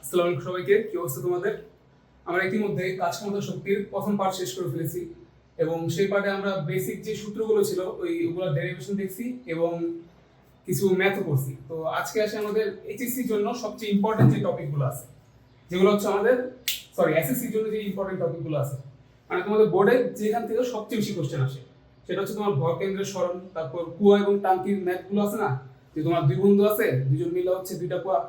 আসসালামু আলাইকুম সবাইকে, কি অবস্থা তোমাদের? আমরা ইতিমধ্যে কাজ ক্ষমতা শক্তির প্রথম পার্ট শেষ করে ফেলেছি এবং সেই পার্টে আমরা বেসিক যে সূত্রগুলো ছিল ওগুলো ডেরিভেশন দেখছি এবং কিছু ম্যাথও করছি। তো আজকে আসে আমাদের এইচএসসির জন্য সবচেয়ে ইম্পর্টেন্ট যে টপিকগুলো আছে, যেগুলো হচ্ছে আমাদের এসএসসির জন্য যে ইম্পর্টেন্ট টপিকগুলো আছে, মানে তোমাদের বোর্ডে যেখান থেকে সবচেয়ে বেশি কোশ্চেন আসে সেটা হচ্ছে তোমার ভর কেন্দ্রের সরণ, তারপর কুয়া এবং টাঙ্কির ম্যাথগুলো আছে না, যে তোমার দুই বন্ধু আছে, দুজন মিলে হচ্ছে দুইটা কুয়া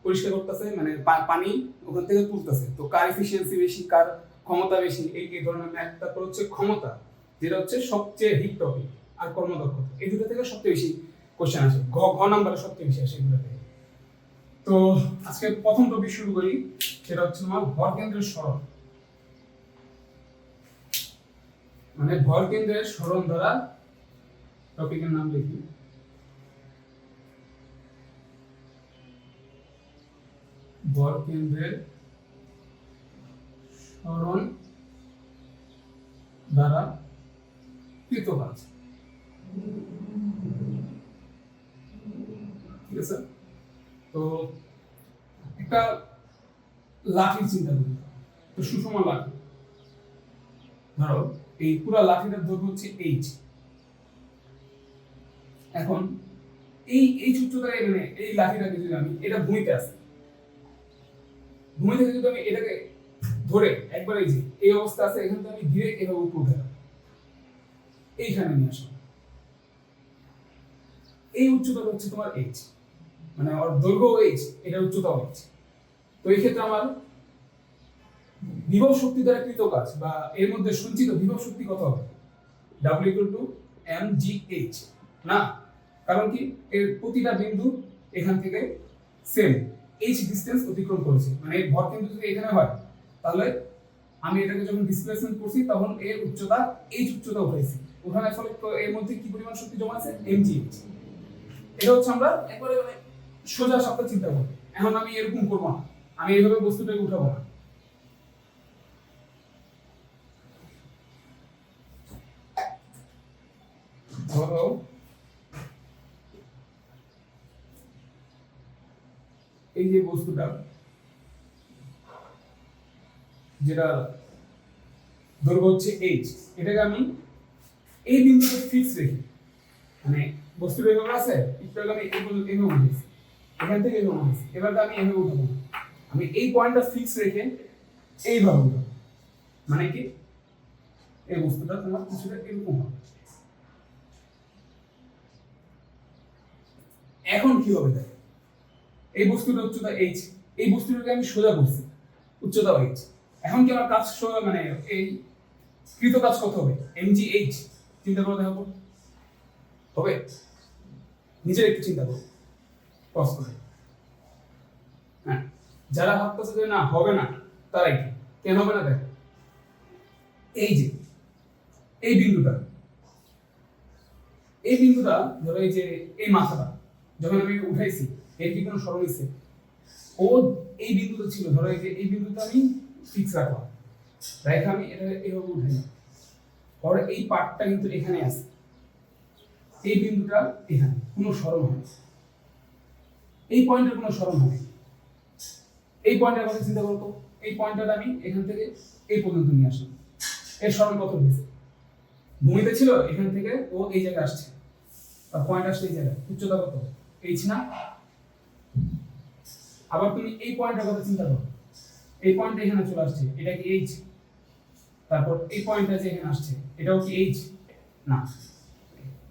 পরিষ্কার করতেছে, মানে পানি ওখান থেকে তুলতেছে, তো কার এফিসিয়েন্সি বেশি, কার ক্ষমতা বেশি, এই ধরনের ম্যাথ। তারপর হচ্ছে ক্ষমতা, যেটা হচ্ছে সবচেয়ে হিট টপিক, আর কর্মদক্ষতা, এই দুটো থেকে সবচেয়ে বেশি কোশ্চেন আসে, ঘ নাম্বারে সবচেয়ে বেশি আসে এগুলো থেকে। তো আজকে প্রথম টপিক শুরু করি, সেটা হচ্ছে তোমার ভর কেন্দ্রের সরণ, মানে ভর কেন্দ্রের সরণ দ্বারা, টপিকের নাম লিখি ভর কেন্দ্রের সরণ দ্বারা কৃত কাজ। ঠিক আছে, তো একটা লাঠির চিন্তা করি, তো সুষম লাঠি, ধরো এই পুরো লাঠিটার দৈর্ঘ্য হচ্ছে এইচ। এখন এই উচ্চতা, মানে এই লাঠিটাকে যদি আমি, এটা ভূমিতে আছে, ভূমি থেকে যদি আমি এটাকে ধরে একবার এই যে এই অবস্থা আছে, এখান থেকে আমি ধীরে এভাবে উপরে উঠে এইখানে নিয়ে আসলাম, এই উচ্চতা হচ্ছে তোমার এইচ, মানে ওর দৈর্ঘ্য এইচ, এটা উচ্চতা এইচ। তো এই ক্ষেত্রে আমার বিভব শক্তি দ্বারা কৃত কাজ বা এর মধ্যে সঞ্চিত বিভব শক্তি কত হবে? W = mgh, না? কারণ কি, এর প্রতিটা বিন্দু এখান থেকে সেম h ডিসটেন্স অতিক্রম করেছে, মানে এর ভর কেন্দ্র যদি এখানে হয়, তাহলে আমি এটাকে যখন ডিসপ্লেসমেন্ট করছি তখন এর উচ্চতা h উচ্চতা উঠাইছি, ওখানে ফলে এর মধ্যে কি পরিমাণ শক্তি জমা আছে? mgh। এটা হচ্ছে আমরা একবারে মানে সোজা সাপটা চিন্তা করব। এখন আমি এরকম করব না, আমি এইভাবে বস্তুটাকে উঠাবো না, ধরো এই যে বস্তুটা, যেটা দৈর্ঘ্য হচ্ছে h, এটাকে আমি এই বিন্দুতে ফিক্স রেখে, মানে বস্তুটা এভাবে আছে, একটু আমি এই পর্যন্ত এভাবে উঠেছি, এখান থেকে এভাবে উঠেছি, এবার আমি এভাবে উঠাবো না, আমি এই পয়েন্টটা ফিক্স রেখে এইভাবে উঠাবো, মানে কি এই বস্তুটা তোমার কিছুটা এরকম হবে। এখন কি হবে দেখো, এই বস্তুটার উচ্চতা h, এই বস্তুটাকে আমি সোজা করছি, উচ্চতা h, এখন কি আমার কাজ সোজা, মানে এই কৃত কাজ কত হবে? mgh। চিন্তা করে দেখো হবে, নিজের একটু চিন্তা করো পজ করে। হ্যাঁ, যারা ভাবতেছে যে না হবে না, তারাই কি, কেন হবে না দেখো, এই যে এই বিন্দুটা, এই বিন্দুটা ধরো, এই যে এই মাথাটা যখন আমি উঠাইছি, এর কি কোনো সরণ হইছে? ও এই বিন্দুটা ছিল, ধরো এই যে এই বিন্দুটা আমি ফিক্স রাখলাম, রেখে আমি এটা এইভাবে উঠাইলাম, পরে এই পার্টটা কিন্তু এখানে আছে, এই বিন্দুটা এখানে কোনো সরণ হয়, এই পয়েন্টের কোনো সরণ হয়, এই পয়েন্টের কথা চিন্তা করো তো, এই পয়েন্টটা আমি এখান থেকে এই পর্যন্ত নিয়ে আসলাম, এর সরণ কত হয়েছে? ভূমিতে ছিল, এখান থেকে ও এই জায়গায় আসছে, আর পয়েন্ট আসছে এই জায়গায়, উচ্চতা কত? h না? আবার তুমি এই পয়েন্টের কথা চিন্তা করো, এই পয়েন্ট এখানে চলে আসছে, এটা কি h? তারপর এই পয়েন্টটা যে এখানে আসছে, এটাও কি h? না।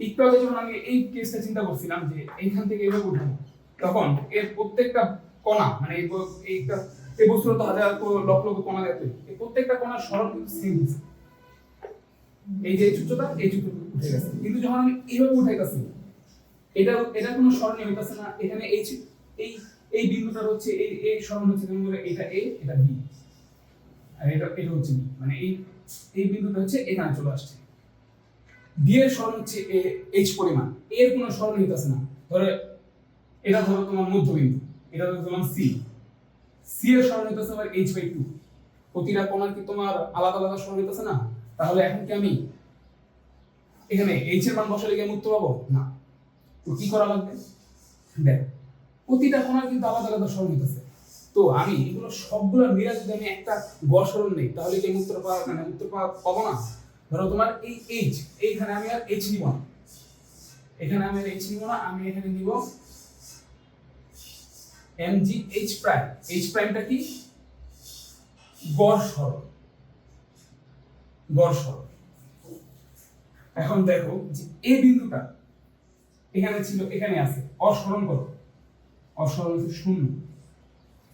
একটু আগে যখন আমি এই কেসটা চিন্তা করছিলাম যে এইখান থেকে এভাবে উঠাবো, তখন এর প্রত্যেকটা কণা, মানে এই বস্তুর তো হাজার লক্ষ লক্ষ কণা দেখতে, এই প্রত্যেকটা কণার সরণ কিন্তু সেম হচ্ছে, এই যে উচ্চতা এই উঠে গেছে, কিন্তু যখন আমি এইভাবে উঠাইতেছি, এটা কোনো সরণই হইতাছে না, এখানে এই বিন্দুটা হচ্ছে এই সরণ হচ্ছে, যেমন ধরো এটা a, এটা b, আর এটা হচ্ছে b, মানে এই বিন্দুটা হচ্ছে এখানে চলে আসছে, b এর সরণ হচ্ছে h পরিমাণ, এর কোনো সরণ হইতাছে না, ধরো এটা ধরো তোমার মধ্যবিন্দু, এটা ধরো তোমার c এর সরণ হইতাছে আবার h/2, প্রতিটা কোণার কি তোমার আলাদা আলাদা সরণ হইতাছে না? তাহলে এখন কি আমি এখানে h এর মান বসালে কি আমি উত্তর পাবো না? তো কি করা লাগবে, দেখ প্রতিটা কোণার কিন্তু আলাদা আলাদা সরণ হইতাছে, তো তো আমি এগুলো সবগুলো মিলে যদি আমি একটা গড় সরণ নেই তাহলে কি আমি উত্তর পাবো না। ধরো তোমার এই এইচ, এইখানে আমি আর এইচ নিব না, এখানে আমি আর এইচ নিব না, আমি এখানে নিব mg h প্রাইম। h প্রাইমটা কি? গড় সরণ, গড় সরণ। এখন দেখো যে এই বিন্দুটা এখানে ছিল, এখানে আছে, অসরণ কত? অসরণ হচ্ছে 0।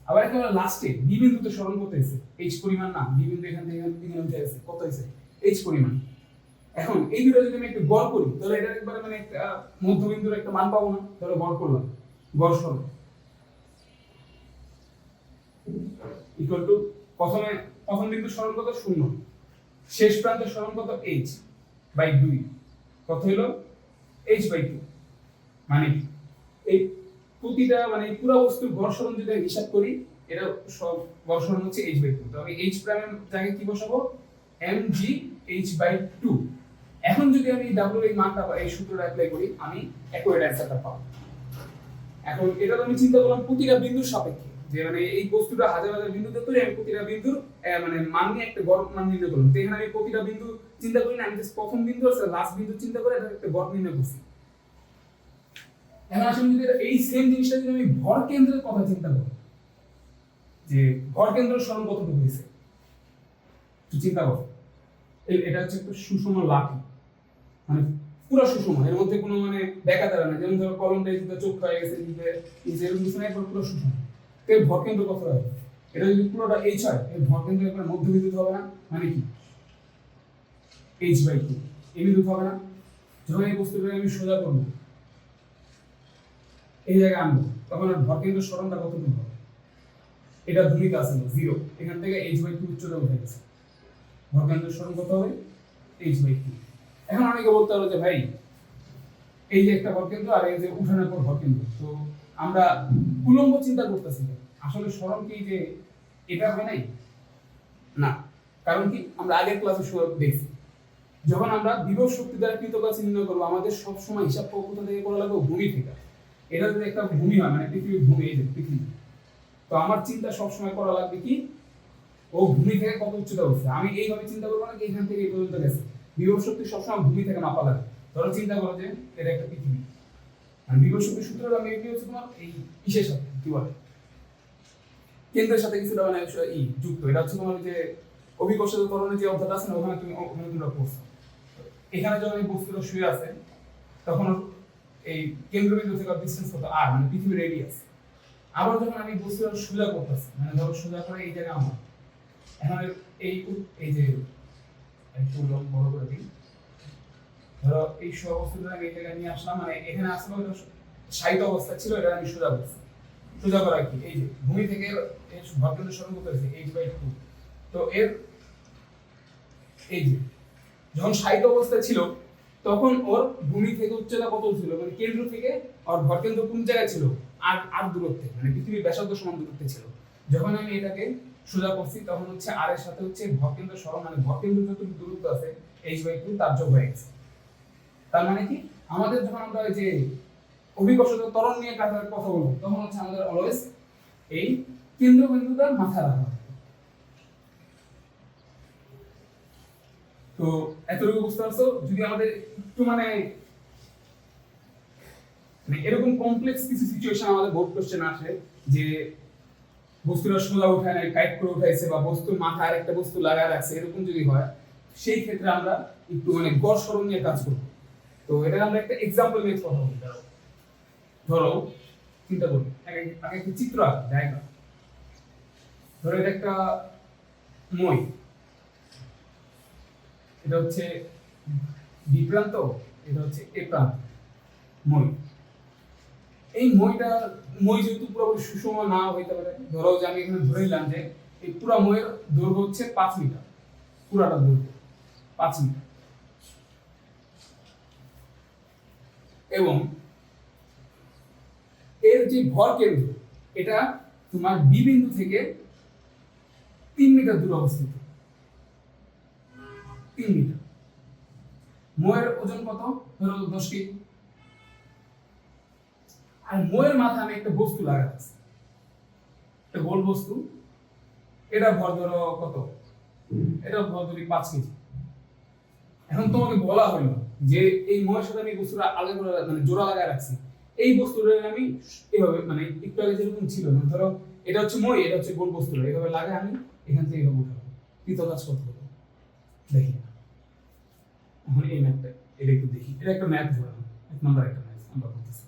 আবার একেবারে লাস্টে বি বিন্দুতে সরণ করতে হয়েছে h পরিমাণ, না বি বিন্দু এখান থেকে এখানে উঠে গেছে, কত হয়েছে? h পরিমাণ। এখন এই দুটো যদি আমি একটু গড় করি তাহলে এটা একবারে মানে একটা মধ্যবিন্দুর একটা মান পাবো না, তাহলে গড় করলাম, গড় সরণ ইকুয়াল টু প্রথম বিন্দু সরণ কত? 0, শেষ প্রান্তের সরণ কত? h বাই 2, কত হলো? h by 2। মানে এই প্রতিটা মানে পুরো বস্তুর গড় সরণ যদি হিসাব করি, এটা সব গড় সরণ হচ্ছে h বাই 2। তো আমি h প্রাইমের জায়গায় কি বসাবো? mg h by 2। এখন যদি আমি w এই মানটা বা এই সূত্রটা অ্যাপ্লাই করি, আমি অ্যাকুরেট অ্যানসারটা পাবো। এখন এটা তো আমি চিন্তা করলাম প্রতিটা বিন্দুর সাপেক্ষে, যে মানে এই বস্তুটা হাজার হাজার বিন্দুতে তৈরি, আমি প্রতিটা বিন্দুর মানে মান নিয়ে একটা গড় মান নির্ণয় করলাম। তো এখানে আমি প্রতিটা বিন্দু চিন্তা করি না, আমি জাস্ট প্রথম বিন্দু আর লাস্ট বিন্দু চিন্তা করে এটা একটা গড় নির্ণয় করছি। এখন আসলে যদি এই সেম জিনিসটা যদি আমি ভর কেন্দ্রের কথা চিন্তা করি, যে ভর কেন্দ্রের সরণ কতটুকু হয়েছে, তো চিন্তা করো এটা হচ্ছে একটা সুষম লাঠি, মানে পুরো সুষম, এর মধ্যে কোনো মানে দেখা যাবে না। যেমন ধরো কলমটা যদি চোখ হয়ে গেছে, এরকম কিছু না, একবার পুরো সুষম। তো এর ভর কেন্দ্র কত হবে? এটা যদি পুরোটা h হয়, এর ভর কেন্দ্র একবার মধ্যবিন্দু হবে না, মানে কি h বাই 2 এই বিন্দু হবে না। যখন এই বস্তুটাকে আমি সোজা করব, এই জায়গায় আনবো, তখন আর ভর কেন্দ্র সরণটা কতটুকু হবে? এটা ভূমিকা আছে 0, এখান থেকে h বাই 2 উচ্চতা উঠে গেছে, ভর কেন্দ্র সরণ কত হবে? h by 2। এখন অনেকে বলতে পারো যে ভাই এই যে একটা ভর কেন্দ্র আর এই যে উঠানোর পর ভর কেন্দ্র, তো আমরা উলম্ব চিন্তা করতেছি, আসলে সরণ কি যে এটা হয় নাই? না, কারণ কি আমরা আগের ক্লাসে দেখছি, যখন আমরা বিভব শক্তি দ্বারা কৃত কাজ নির্ণয় করবো, আমাদের সব সময় হিসাব কোথা থেকে করা লাগবে? ভূমি থেকে। এটা যদি একটা ভূমি হয়, মানে পৃথিবীর ভূমি, এই যে পৃথিবী, তো আমার চিন্তা সব সময় করা লাগবে কি ও ভূমি থেকে কত উচ্চতা উঠছে। আমি এইভাবে চিন্তা করবো না যে এখান থেকে এই পর্যন্ত গেছে, বিভব শক্তি সবসময় ভূমি থেকে মাপা লাগে। ধরো চিন্তা করো যে এটা একটা পৃথিবী, আর বিভব শক্তির সূত্রটা আমি কি হচ্ছে তোমার এই কিসের সাথে কি বলে কেন্দ্রের সাথে কিছুটা মানে যুক্ত। এটা হচ্ছে তোমার যে অভিকর্ষজ ত্বরণের যে অধ্যায়টা আছে না, ওখানে তোমরা পড়ছো। এখানে যখন এই বস্তুটা শুয়ে আছে, তখন এই কেন্দ্রবিন্দু থেকে ডিসটেন্স কত? r, মানে পৃথিবীর রেডিয়াস। আবার যখন আমি বস্তুটা সোজা করতেছি, মানে ধরো সোজা করে এই জায়গায় আমার এখন এই যে একটু বড় করে দিই, ধরো এই বস্তুটা আমি এই জায়গায় নিয়ে আসলাম, মানে এখানে আসলে সাইড অবস্থা ছিল, এটা আমি সোজা করছি। সোজা করা কি? এই যে ভূমি থেকে ভর কেন্দ্র সরণ করতেছি h বাই 2। তো এর এই যে যখন সাইড অবস্থায় ছিল, তখন ওর ভূমি থেকে উচ্চতা কত ছিল, মানে কেন্দ্র থেকে আর ভর কেন্দ্র কোন জায়গায় ছিল? আর দূরত্বে, মানে পৃথিবীর ব্যাসার্ধ সমান দূরত্বে ছিল। যখন আমি এটাকে সোজা করছি, তখন হচ্ছে r এর সাথে হচ্ছে ভর কেন্দ্র সরণ, মানে ভর কেন্দ্র যতটুকু দূরত্ব আছে h বাই 2 তার যোগ হয়ে গেছে। তার মানে কি আমাদের যখন আমরা এই যে অভিকর্ষজ ত্বরণ নিয়ে কথা বলবো, তখন হচ্ছে আমাদের অলওয়েজ এই কেন্দ্রবিন্দুটা মাথায় রাখা হবে। তো এতটুকু বুঝতে পারছো? যদি আমাদের একটু মানে এরকম কমপ্লেক্স কিছু সিচুয়েশন আমাদের বোর্ড কোশ্চেন আসে, যে বস্তুটা সোজা উঠায় নাই, টাইট করে উঠাইছে, বা বস্তুর মাথায় আরেকটা বস্তু লাগায় রাখছে, এরকম যদি হয়, সেই ক্ষেত্রে আমরা একটু মানে গড় সরণ নিয়ে কাজ করব। তো এটা আমরা একটা এক্সাম্পল নিয়ে কথা বলি। ধরো চিন্তা করি, আগে একটা চিত্র আঁকি, ডায়াগ্রাম। ধরো এটা একটা মই, এটা হচ্ছে বি প্রান্ত, এটা হচ্ছে এ প্রান্ত, মই। এই মই যেহেতু পুরোপুরি সুষম না হইতে পারে, ধরো যে আমি এখানে ধরে নিলাম যে এই পুরো মইয়ের দৈর্ঘ্য হচ্ছে 5 মিটার, পুরাটা দৈর্ঘ্য 5 মিটার, এবং এর যে ভর কেন্দ্র, এটা তোমার বি বিন্দু থেকে 3 মিটার দূরে অবস্থিত, 3 মিটার। মইয়ের ওজন কত? ধরো 10 কেজি। আর মইয়ের মাথায় আমি একটা বস্তু লাগাচ্ছি, একটা গোল বস্তু, এটা ভর ধরো কত, এটা ভর ধরি 5 কেজি। এখন তোমাকে বলা হলো যে এই ময়ের সাথে আমি বস্তুটা আলাদা করে মানে জোড়া লাগায় রাখছি, এই বস্তুটা আমি এইভাবে মানে একটু আগে যেরকম ছিল না, ধরো এটা হচ্ছে মই, এটা হচ্ছে গোল বস্তুটা, এইভাবে লাগায় আমি এখান থেকে এইভাবে উঠাবো, তৃতীয় কাজ করতে হবে। দেখি এখন এই ম্যাপটা এটা একটু দেখি, এটা একটা ম্যাপ ধরলাম, 1 নম্বর একটা ম্যাপ আমরা করতেছি।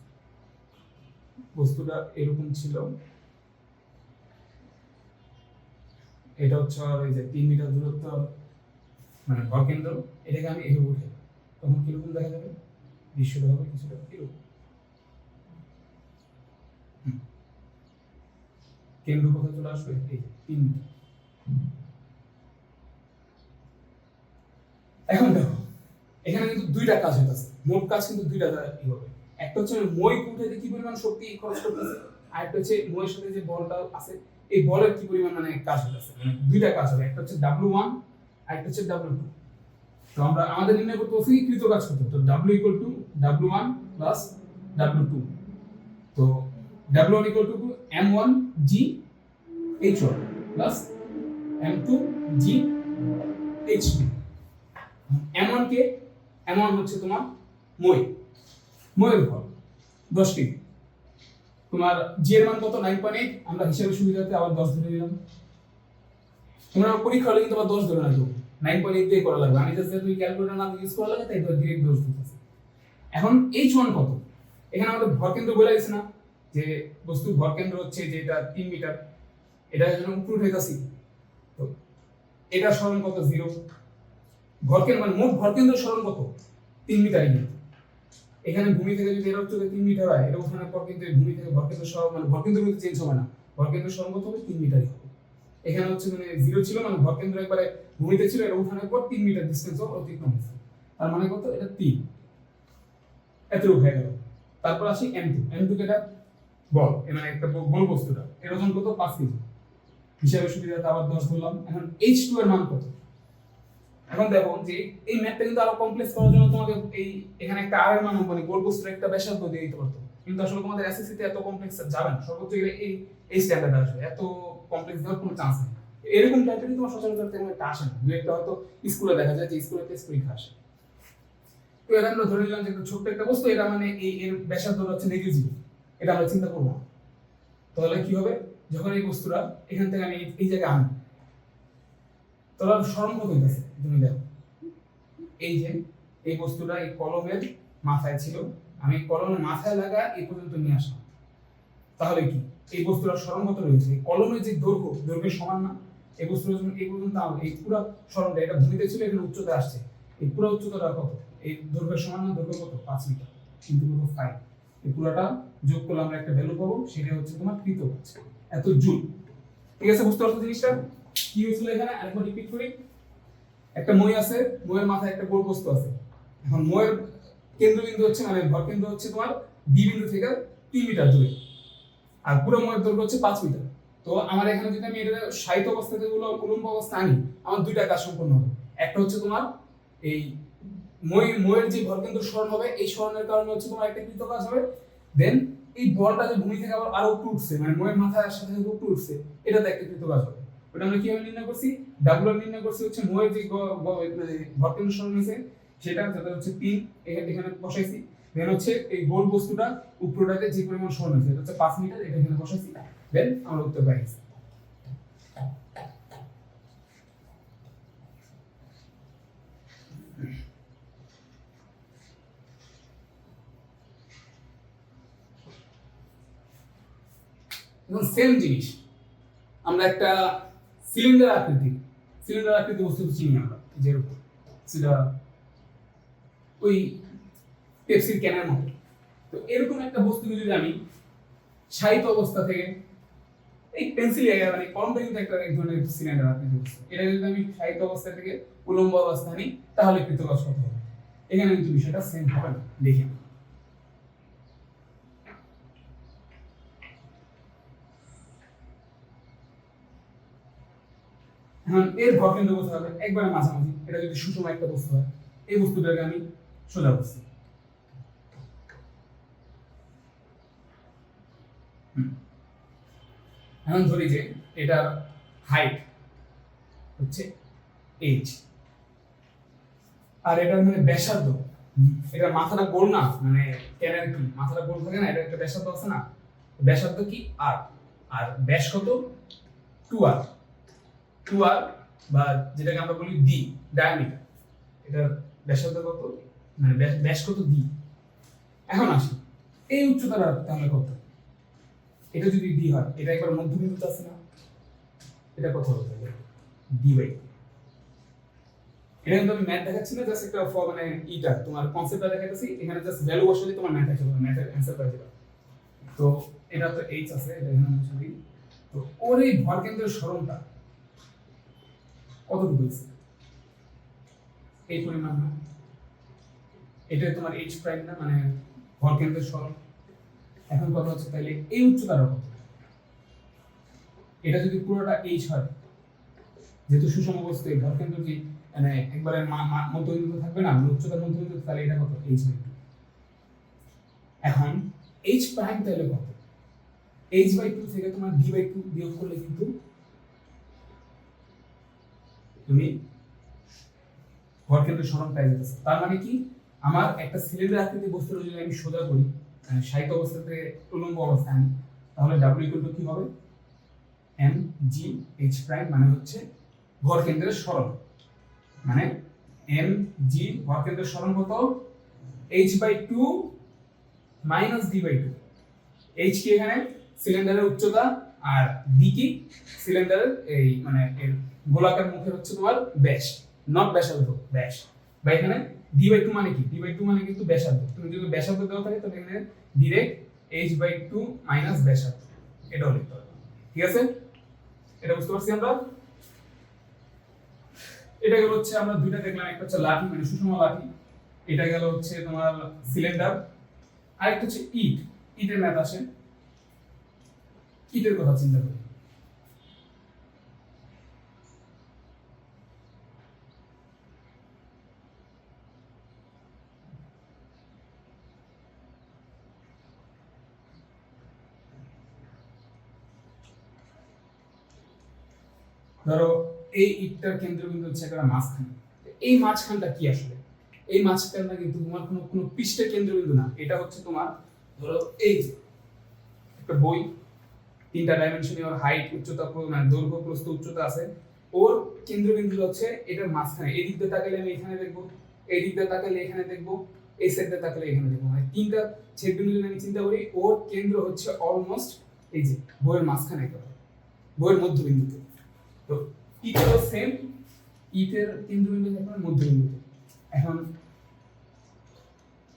বস্তুটা এরকম ছিল, এটা হচ্ছে ওই যে 3 মিটার দূরত্ব মানে ভরকেন্দ্র, এটাকে আমি এভাবে উঠে, তখন কিরকম দেখা যাবে দৃশ্যটা হবে কিছুটা এরকম। কেন্দ্র কোথায় চলে আসবে, এই 3 মিটার। এখন দেখো এখানে কিন্তু দুইটা কাজ হইতেছে, মোট কাজ কিন্তু দুইটা দ্বারা কি হবে, একটা হচ্ছে মই উঠাইতে কি পরিমাণ শক্তি খরচ করতেছে, আর একটা হচ্ছে মইয়ের সাথে যে বলটা আছে এই বলের কি পরিমাণ মানে কাজ হইতেছে, মানে দুইটা কাজ হবে, একটা হচ্ছে W1 আর একটা হচ্ছে W2। তো আমরা আমাদের নির্ণয় করতে হচ্ছে কৃত কাজ করতে, তো W equal to W1 plus W2, তো W1 equal to M1 G H1 plus M2 G H2। M1 K, M1 হচ্ছে তোমার মই, মইয়ের ভর 10 কেজি, তোমার জি এর মান কত 9.8, আমরা হিসাবে সুবিধাতে আবার 10 ধরে নিলাম, তোমরা পরীক্ষা হলে কিন্তু আবার 10 ধরে রাখো, 9.8 দিয়ে করা লাগবে, আমি জাস্ট তুমি ক্যালকুলেটর না ইউজ করা লাগে তাই তো ডাইরেক্ট 10 দিতেছি। এখন H1 কত, এখানে আমাদের ভর কেন্দ্র বলে গেছে না যে বস্তুর ভর কেন্দ্র হচ্ছে যে এটা 3 মিটার, এটা যখন উপরে উঠাইতাছি তো এটা সরণ কত 0, ভরকেন্দ্র মানে মোট ভরকেন্দ্র সরণ কত 3 মিটারই কিন্তু, এখানে ভূমি থেকে যদি এর উচ্চতা 3 মিটার হয়, এটা ওঠানোর পর কিন্তু ভূমি থেকে ভরকেন্দ্র সরণ মানে ভরকেন্দ্র কিন্তু চেঞ্জ হবে না, ভরকেন্দ্র সরণ কত হবে 3 মিটারই হবে। এখানে হচ্ছে মানে 0 ছিল মানে ভরকেন্দ্র একবারে ভূমিতে ছিল, এটা ওঠানোর পর 3 মিটার ডিসটেন্স অতিক্রম হয়েছে, তার মানে কত এটা 3, এতটুকু হয়ে গেল। তারপর আসি M2 কে এটা বল, মানে একটা গোল বস্তুটা এর ওজন কত 5 কেজি, হিসাবে সুবিধাতে আবার 10 ধরলাম। এখন H2 এর মান কত, এখন দেখো যে এই ম্যাথটা কিন্তু আরো কমপ্লেক্স করার জন্য তোমাকে এই এখানে একটা আর এর মান মানে গোল বস্তুর একটা ব্যাসার্ধ দিয়ে দিতে পারতো, কিন্তু আসলে তোমাদের এসএসসি তে এত কমপ্লেক্স যাবে না, সর্বোচ্চ এই স্ট্যান্ডার্ড আসবে, এত কমপ্লেক্স দেওয়ার কোনো চান্স নেই। এরকম টাইপের তোমার সচরাচর তেমন একটা আসে না, দুই একটা হয়তো স্কুলে দেখা যায় যে স্কুলে টেস্ট পরীক্ষা আসে। তো এটা আমরা ধরে নিলাম যে একটা ছোট্ট একটা বস্তু, এটা মানে এই এর ব্যাসার্ধ হচ্ছে নেগলিজিবল, এটা আমরা চিন্তা করব না। তাহলে কি হবে, যখন এই বস্তুটা এখান থেকে আমি এই জায়গায় আনি, তাহলে সরণ কত হইতেছে তুমি দেখো, এই যে এই বস্তুটা এই কলমের মাথায় ছিল, আমি কলমের মাথায় লাগা এই পর্যন্ত নিয়ে আসলাম, তাহলে কি এই বস্তুটার সরণ কত রয়েছে, কলমের যে দৈর্ঘ্যের সমান না, এই বস্তুটা যখন এই পর্যন্ত এই পুরো সরণটা এটা ভূমিতে ছিল, এখানে উচ্চতা আসছে, এই পুরো উচ্চতাটা কত, এই দৈর্ঘ্যের সমান না, দৈর্ঘ্য কত 5 মিটার, কিন্তু কত 5, এই পুরোটা যোগ করলে আমরা একটা ভ্যালু পাবো, সেটা হচ্ছে তোমার কৃত কাজ, এত জুল। ঠিক আছে, বুঝতে পারছো জিনিসটা কি হয়েছিল এখানে, আরেকবার রিপিট করি। একটা মই আছে, মইয়ের মাথায় একটা গোল বস্তু আছে, এখন মইয়ের কেন্দ্রবিন্দু হচ্ছে মানে ভর কেন্দ্র হচ্ছে তোমার বি বিন্দু থেকে 3 মিটার দূরে, আর পুরো মইয়ের দৈর্ঘ্য হচ্ছে 5 মিটার। তো আমার এখানে যদি আমি এটা সাহিত্য অবস্থা থেকে উলম্ব অবস্থা আনি, আমার দুইটা কাজ সম্পন্ন হবে, একটা হচ্ছে তোমার এই মইয়ের যে ভর কেন্দ্র সরণ হবে, এই সরণের কারণে হচ্ছে তোমার একটা কৃত কাজ হবে, দেন এই বলটা যে ভূমি থেকে আবার আরো উপরে উঠছে মানে মইয়ের মাথার সাথে সাথে উপরে উঠছে, এটাতে একটা কৃত কাজ হবে। ওটা আমরা কিভাবে নির্ণয় করছি, ডাব্লু নির্ণয় করছি হচ্ছে মইয়ের যে মানে ভর কেন্দ্র সরণ হয়েছে সেটা, যেটা হচ্ছে 3 এখানে বসাইছি, দেন হচ্ছে এই গোল বস্তুটা উপরটাতে যে পরিমাণ সরণ হয়েছে এটা হচ্ছে 5 মিটার, এটা এখানে বসাইছি, দেন আমরা উত্তর পাই গেছি। এবং সেম জিনিস আমরা একটা সিলিন্ডার আকৃতি বস্তু চিনি আমরা, যেরকম সেটা ওই পেপসির ক্যানের মতো। তো এরকম একটা বস্তুকে যদি আমি সাহিত্য অবস্থা থেকে এই পেন্সিল মানে কলমটা কিন্তু একটা এক ধরনের সিলিন্ডার আকৃতি বস্তু, এটা যদি আমি সাহিত্য অবস্থা থেকে উলম্ব অবস্থা নিই তাহলে কৃতকাজ কত হবে, এখানে কিন্তু বিষয়টা সেম হবে না, দেখি। এখন এর ভর কেন্দ্র কোথায় হবে, একবারে মাঝামাঝি, এটা যদি সুষম একটা বস্তু হয়, এই বস্তুটাকে আমি সোজা করছি, এখন ধরি যে এটার হাইট হচ্ছে h, আর এটার মানে ব্যাসার্ধ, এটা মাথাটা গোল না, মানে ক্যানের কি মাথাটা গোল থাকে না, এটা একটা ব্যাসার্ধ আছে না, ব্যাসার্ধ কি r, আর ব্যাস কত 2r, 2r বা যেটাকে আমরা বলি d, ডায়ামিটার, এটার ব্যাসার্ধ কত, মানে ব্যাস কত d। এখন আসি এই উচ্চতাটা তাহলে কত, এটা যদি d হয়, এটা একবার মধ্যবিন্দুতে আছে না, এটা কত হবে তাহলে d বাই, এটা কিন্তু আমি ম্যাথ দেখাচ্ছি না, জাস্ট একটা মানে ইটা তোমার কনসেপ্টটা দেখাইতেছি, এখানে জাস্ট ভ্যালু বসালে তোমার ম্যাথ আসবে, ম্যাথের অ্যানসার পেয়ে যাবে। তো এটা তো h আছে, এটা এখানে মুছে দিই। তো ওর এই ভর কেন্দ্রের সরণটা কতটুকু হয়েছে, এই পরিমাণ না, এটা তোমার h প্রাইম না, মানে ভর কেন্দ্রের সরণ। এখন কথা হচ্ছে তাহলে এই উচ্চতাটা কত, এটা যদি পুরোটা h হয়, যেহেতু সুষম বস্তু এই ভর কেন্দ্র কি মানে একবারে মধ্যবিন্দু থাকবে না, উচ্চতার মধ্যবিন্দু, তাহলে এটা কত h বাই 2। এখন h প্রাইম তাহলে কত, h বাই 2 থেকে তোমার d বাই 2 বিয়োগ করলে কিন্তু তুমি ভর কেন্দ্রের সরণ পেয়ে যাচ্ছে। তার মানে কি, আমার একটা সিলিন্ডার আকৃতির বস্তুর যদি আমি সোজা করি, মানে সাহিত্য অবস্থাতে উলম্ব অবস্থায় আনি, তাহলে w ইকুয়াল টু কি হবে, m g h প্রাইম, মানে হচ্ছে ভর কেন্দ্রের সরণ, মানে m g ভর কেন্দ্রের সরণ কত h by 2 minus d by 2। h কি এখানে সিলিন্ডারের উচ্চতা, আর d কি সিলিন্ডারের এই মানে এর গোলাকার মুখের হচ্ছে তোমার ব্যাস, নট ব্যাসার্ধ, ব্যাস। বা এখানে d বাই 2 মানে কি, d বাই 2 মানে কিন্তু ব্যাসার্ধ, তুমি যদি ব্যাসার্ধ দেওয়া থাকে তাহলে এখানে ডাইরেক্ট h বাই 2 মাইনাস ব্যাসার্ধ, এটাও লিখতে হবে। ঠিক আছে, এটা বুঝতে পারছি আমরা। এটা গেল হচ্ছে আমরা দুইটা দেখলাম, একটা হচ্ছে লাঠি মানে সুষম লাঠি, এটা গেল হচ্ছে তোমার সিলিন্ডার, আরেকটা হচ্ছে ইট, ইটের ম্যাথ আসে, ইটের কথা চিন্তা করি। ধরো এই ইটটার কেন্দ্রবিন্দু হচ্ছে একটা মাঝখান, এই মাঝখানটা কি আসলে, এই মাঝখানটা কিন্তু তোমার কোনো কোনো পৃষ্ঠের কেন্দ্রবিন্দু না, এটা হচ্ছে তোমার ধরো এই যে একটা বই, তিনটা ডাইমেনশনে ওর হাইট, উচ্চতা, মানে দৈর্ঘ্য, প্রস্থ, উচ্চতা আছে, ওর কেন্দ্রবিন্দু হচ্ছে এটার মাঝখানে। এই দিক দিয়ে তাকালে আমি এখানে দেখবো, এই দিক দিয়ে তাকালে এখানে দেখবো, এই সাইড দিয়ে তাকালে এখানে দেখবো, মানে তিনটা ছেদবিন্দু যদি আমি চিন্তা করি, ওর কেন্দ্র হচ্ছে অলমোস্ট এই যে বইয়ের মাঝখানে, একেবারে বইয়ের মধ্যবিন্দুতে। তো ইটেরও সেম, ইটের কেন্দ্রবিন্দু একেবারে মধ্যবিন্দুতে। এখন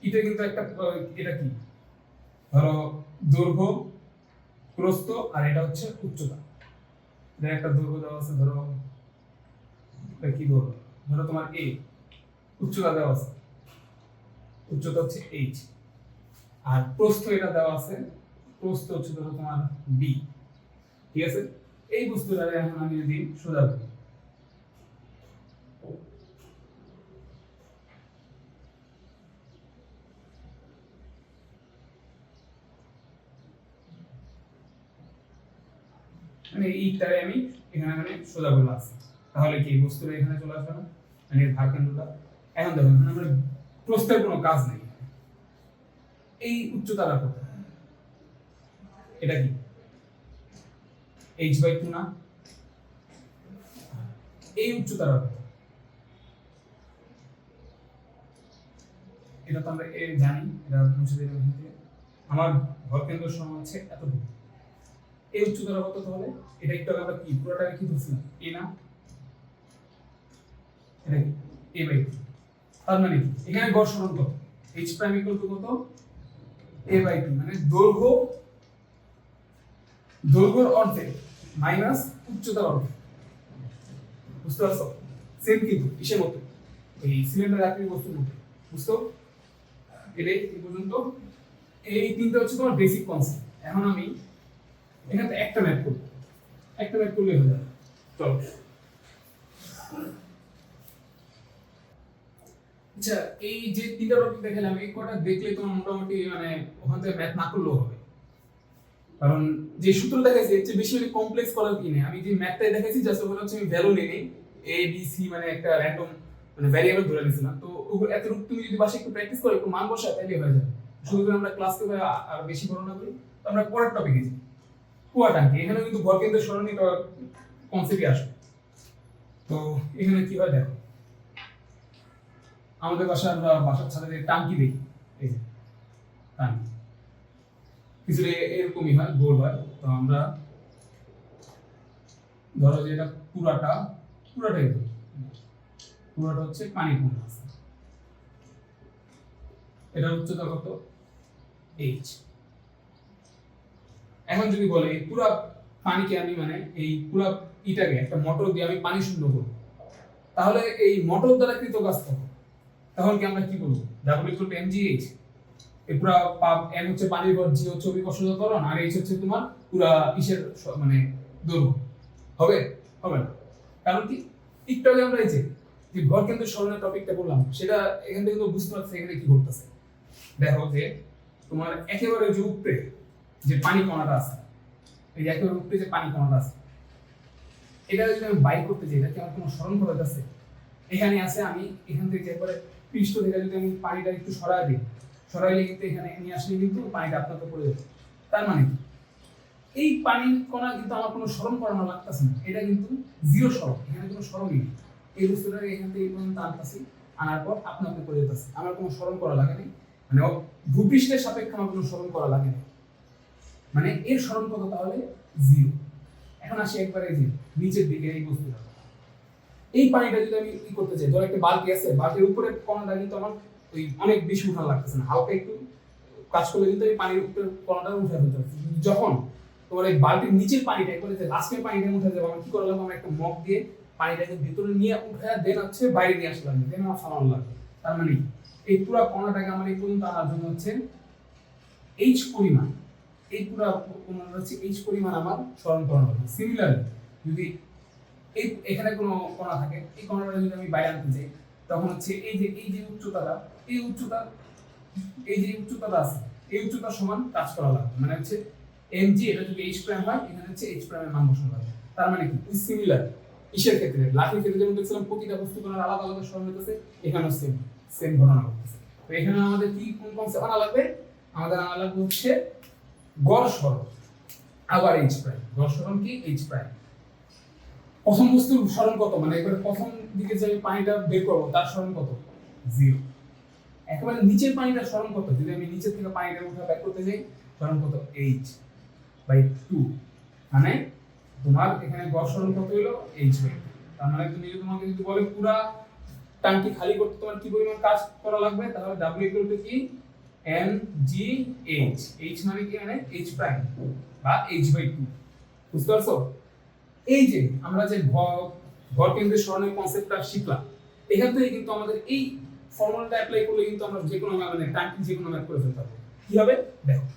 ইটের কিন্তু একটা এটা কি, ধরো দৈর্ঘ্য, প্রস্থ, আর এটা হচ্ছে উচ্চতা, এর একটা দৈর্ঘ্য দেওয়া আছে, ধরো এটা কি দৈর্ঘ্য, ধরো তোমার a, উচ্চতা দেওয়া আছে, উচ্চতা হচ্ছে h, আর প্রস্থ এটা দেওয়া আছে, প্রস্থ হচ্ছে ধরো তোমার b। ঠিক আছে, এই বস্তুটা এখন আমি যদি সোজা করি, মানে এইটারে আমি এখানে মানে সোজা করে লাগছি, তাহলে কি এই বস্তুটা এখানে চলে আসবে না, মানে এর ভারকেন্দ্রটা। এখন দেখো এখানে আমরা প্রস্থের কোনো কাজ নেই, এই উচ্চতাটা কত, এটা কি h বাই 2 না, এই উচ্চতাটা কত, এটা তো আমরা জানি, এটা মুছে দিলাম এখান থেকে, আমার ভরকেন্দ্র সমান হচ্ছে এতটুকু, এই উচ্চতাটা কত, তাহলে এটা একটু আমরা কি পুরোটা কি ধরছিলাম a না, এটা কি a বাই 2। তার মানে কি এখানে গড় সরণ কত, h প্রাইম ইকুয়াল টু কত, a বাই 2, মানে দৈর্ঘ্যের অর্ধেক মাইনাস উচ্চতার অর্ধেক। বুঝতে পারছো, সেম কিন্তু কিসের মতো, এই সিলিন্ডার আকৃতির বস্তুর মতো। বুঝছো, এটাই এই পর্যন্ত, এই তিনটা হচ্ছে তোমার বেসিক কনসেপ্ট। এখন আমি এখানে একটা ম্যাথ করব, একটা ম্যাথ করলে হয়ে যাবে। চলো, আচ্ছা এই যে তিনটা টপিক দেখালাম, এই কটা দেখলে তোমার মোটামুটি মানে ওখান থেকে ম্যাথ না করলেও হবে। কারণ যে সূত্র দেখাইছি এর চেয়ে বেশি কমপ্লেক্স করার কি নেই। আমি যে ম্যাথটাই দেখাইছি জাস্ট ওখানে হচ্ছে আমি ভ্যালু নিয়ে নেই, এ বি সি মানে একটা র্যান্ডম মানে ভ্যারিয়েবল ধরে নিয়েছিলাম। তো ওগুলো এতটুকু তুমি যদি বাসায় একটু প্র্যাকটিস করো, একটু মান বসায়, তাহলে হয়ে যাবে। শুধু করে আমরা ক্লাসকে আর বেশি বড় না করি। তো আমরা পরের টপিকে যাই, কুয়া টাঙ্কি। এখানে কিন্তু ভর কেন্দ্রের সরণি কনসেপ্টই আসবে। তো এখানে কি হয় দেখো, আমাদের বাসার ছাদের টাঙ্কি দেখি, এই যে টাঙ্কি কিছুটা এরকমই হয়, গোল হয়। তো আমরা ধরো যে এটা পুরাটাই পুরাটা হচ্ছে পানি পূর্ণ আছে, এটার উচ্চতা কত, এইচ। এখন যদি বলে এই পুরা পানিকে আমি মানে এই পুরা ইটাকে একটা মোটর দিয়ে আমি পানি শূন্য করব, তাহলে এই মোটর দ্বারা কৃত কাজ করব, তখন কি আমরা কি করব, W=mgh। এই পুরা m হচ্ছে পানির ভর, g হচ্ছে অভিকর্ষজ ত্বরণ, আর h হচ্ছে তোমার পুরা ইসের মানে দৈর্ঘ্য। হবে হবে না, কারণ কি একটু আগে আমরা এই যে ভর কেন্দ্রের সরণের টপিকটা বললাম, সেটা এখান থেকে তো বুঝতে পারছি এখানে কি ঘটতেছে। দেখো যে তোমার একেবারে যে উপরে যে পানি কণাটা আছে, এই যে একেবারে উপরে যে পানি কণাটা আছে, এটা যদি আমি বাইর করতে যাই, এটা কি আমার কোনো সরণ করা যাচ্ছে? এখানে আছে, আমি এখান থেকে একবারে পৃষ্ঠ থেকে যদি আমি পানিটা একটু সরাই দিই, সরাইলে কিন্তু এখানে নিয়ে আসলে কিন্তু পানিটা আপনাকে পড়ে যাবে। তার মানে এই পানির কণা কিন্তু আমার কোনো সরণ করানো লাগতেছে না, এটা কিন্তু জিরো সরণ, এখানে কোনো সরণই নেই। এই বস্তুটা এখান থেকে এই পর্যন্ত আনতেছি, আনার পর আপনাকে পড়ে যেতেছে, আমার কোনো সরণ করা লাগে না, মানে ভূপৃষ্ঠের সাপেক্ষে আমার কোনো সরণ করা লাগে না, মানে এর সরণ কত, তাহলে জিরো। এখন আসি একবারে যে নিচের দিকে এই বস্তুটা, এই পানিটা যদি আমি কি করতে চাই, ধর একটা বালতি আছে, বালতির উপরে কণাটা কিন্তু আমার ওই অনেক বেশি উঠানো লাগতেছে না, হালকা একটু কাজ করলে কিন্তু এই পানির উপরে কণাটা উঠে ফেলতে হবে। যখন তোমার এই বালতির নিচের পানিটা একবারে যে লাস্টের পানিটা উঠে যাবে, আমার কি করা লাগবে, আমার একটা মগ দিয়ে পানিটাকে ভিতরে নিয়ে উঠে দেন হচ্ছে বাইরে নিয়ে আসতে লাগবে, দেন আমার ফালানো লাগবে। তার মানে এই পুরো কণাটাকে আমার এই পর্যন্ত আনার জন্য হচ্ছে এইচ পরিমাণ, এই পুরো কণাটা হচ্ছে এইচ পরিমাণ আমার সরণ করানো হবে। সিমিলারলি যদি এখানে কোনো কণা থাকে, এই কণাটা যদি আমি বাইরে আনতে চাই, তখন হচ্ছে এই যে উচ্চতাটা, এই যে উচ্চতাটা আছে, এই উচ্চতা সমান কাজ করা লাগবে, মানে হচ্ছে mg, এটা যদি h প্রাইম হয়, এখানে হচ্ছে h প্রাইমের মান বসানো লাগবে। তার মানে কি সিমিলার ইসের ক্ষেত্রে, লাঠির ক্ষেত্রে যেমন দেখছিলাম প্রতিটা বস্তু কণার আলাদা আলাদা সরণ হইতেছে, এখানেও সেম ঘটনা ঘটতেছে। তো এখানে আমাদের কি কোন কনসেপ্ট আনা লাগবে, আমাদের আনা লাগবে হচ্ছে গড় সরণ, আবার h প্রাইম, গড় সরণ কি h প্রাইম। প্রথম বস্তুর সরণ কত, মানে একবারে প্রথম দিকে যে পানিটা বের করবো তার সরণ কত, জিরো। একেবারে নিচের পানিটার সরণ কত, যদি আমি নিচের থেকে পানিটা উঠে বের করতে যাই, সরণ কত, h/2। মানে তোমার এখানে গড় সরণ কত হলো, h/2। তার মানে তুমি যদি তোমাকে যদি বলে পুরা ট্যাঙ্কি খালি করতে তোমার কি পরিমাণ কাজ করা লাগবে, তাহলে W কি mgh, h মানে কি, মানে h প্রাইম বা h/2। বুঝতে পারছো? এই যে আমরা যে ভর কেন্দ্রের সরণের কনসেপ্টটা শিখলাম, এখান থেকে কিন্তু আমাদের এই ফর্মুলাটা অ্যাপ্লাই করলে কিন্তু আমরা যে কোনো মানে ট্যাঙ্কি যে কোনো ম্যাথ করে ফেলতে পারবো। কি হবে দেখো,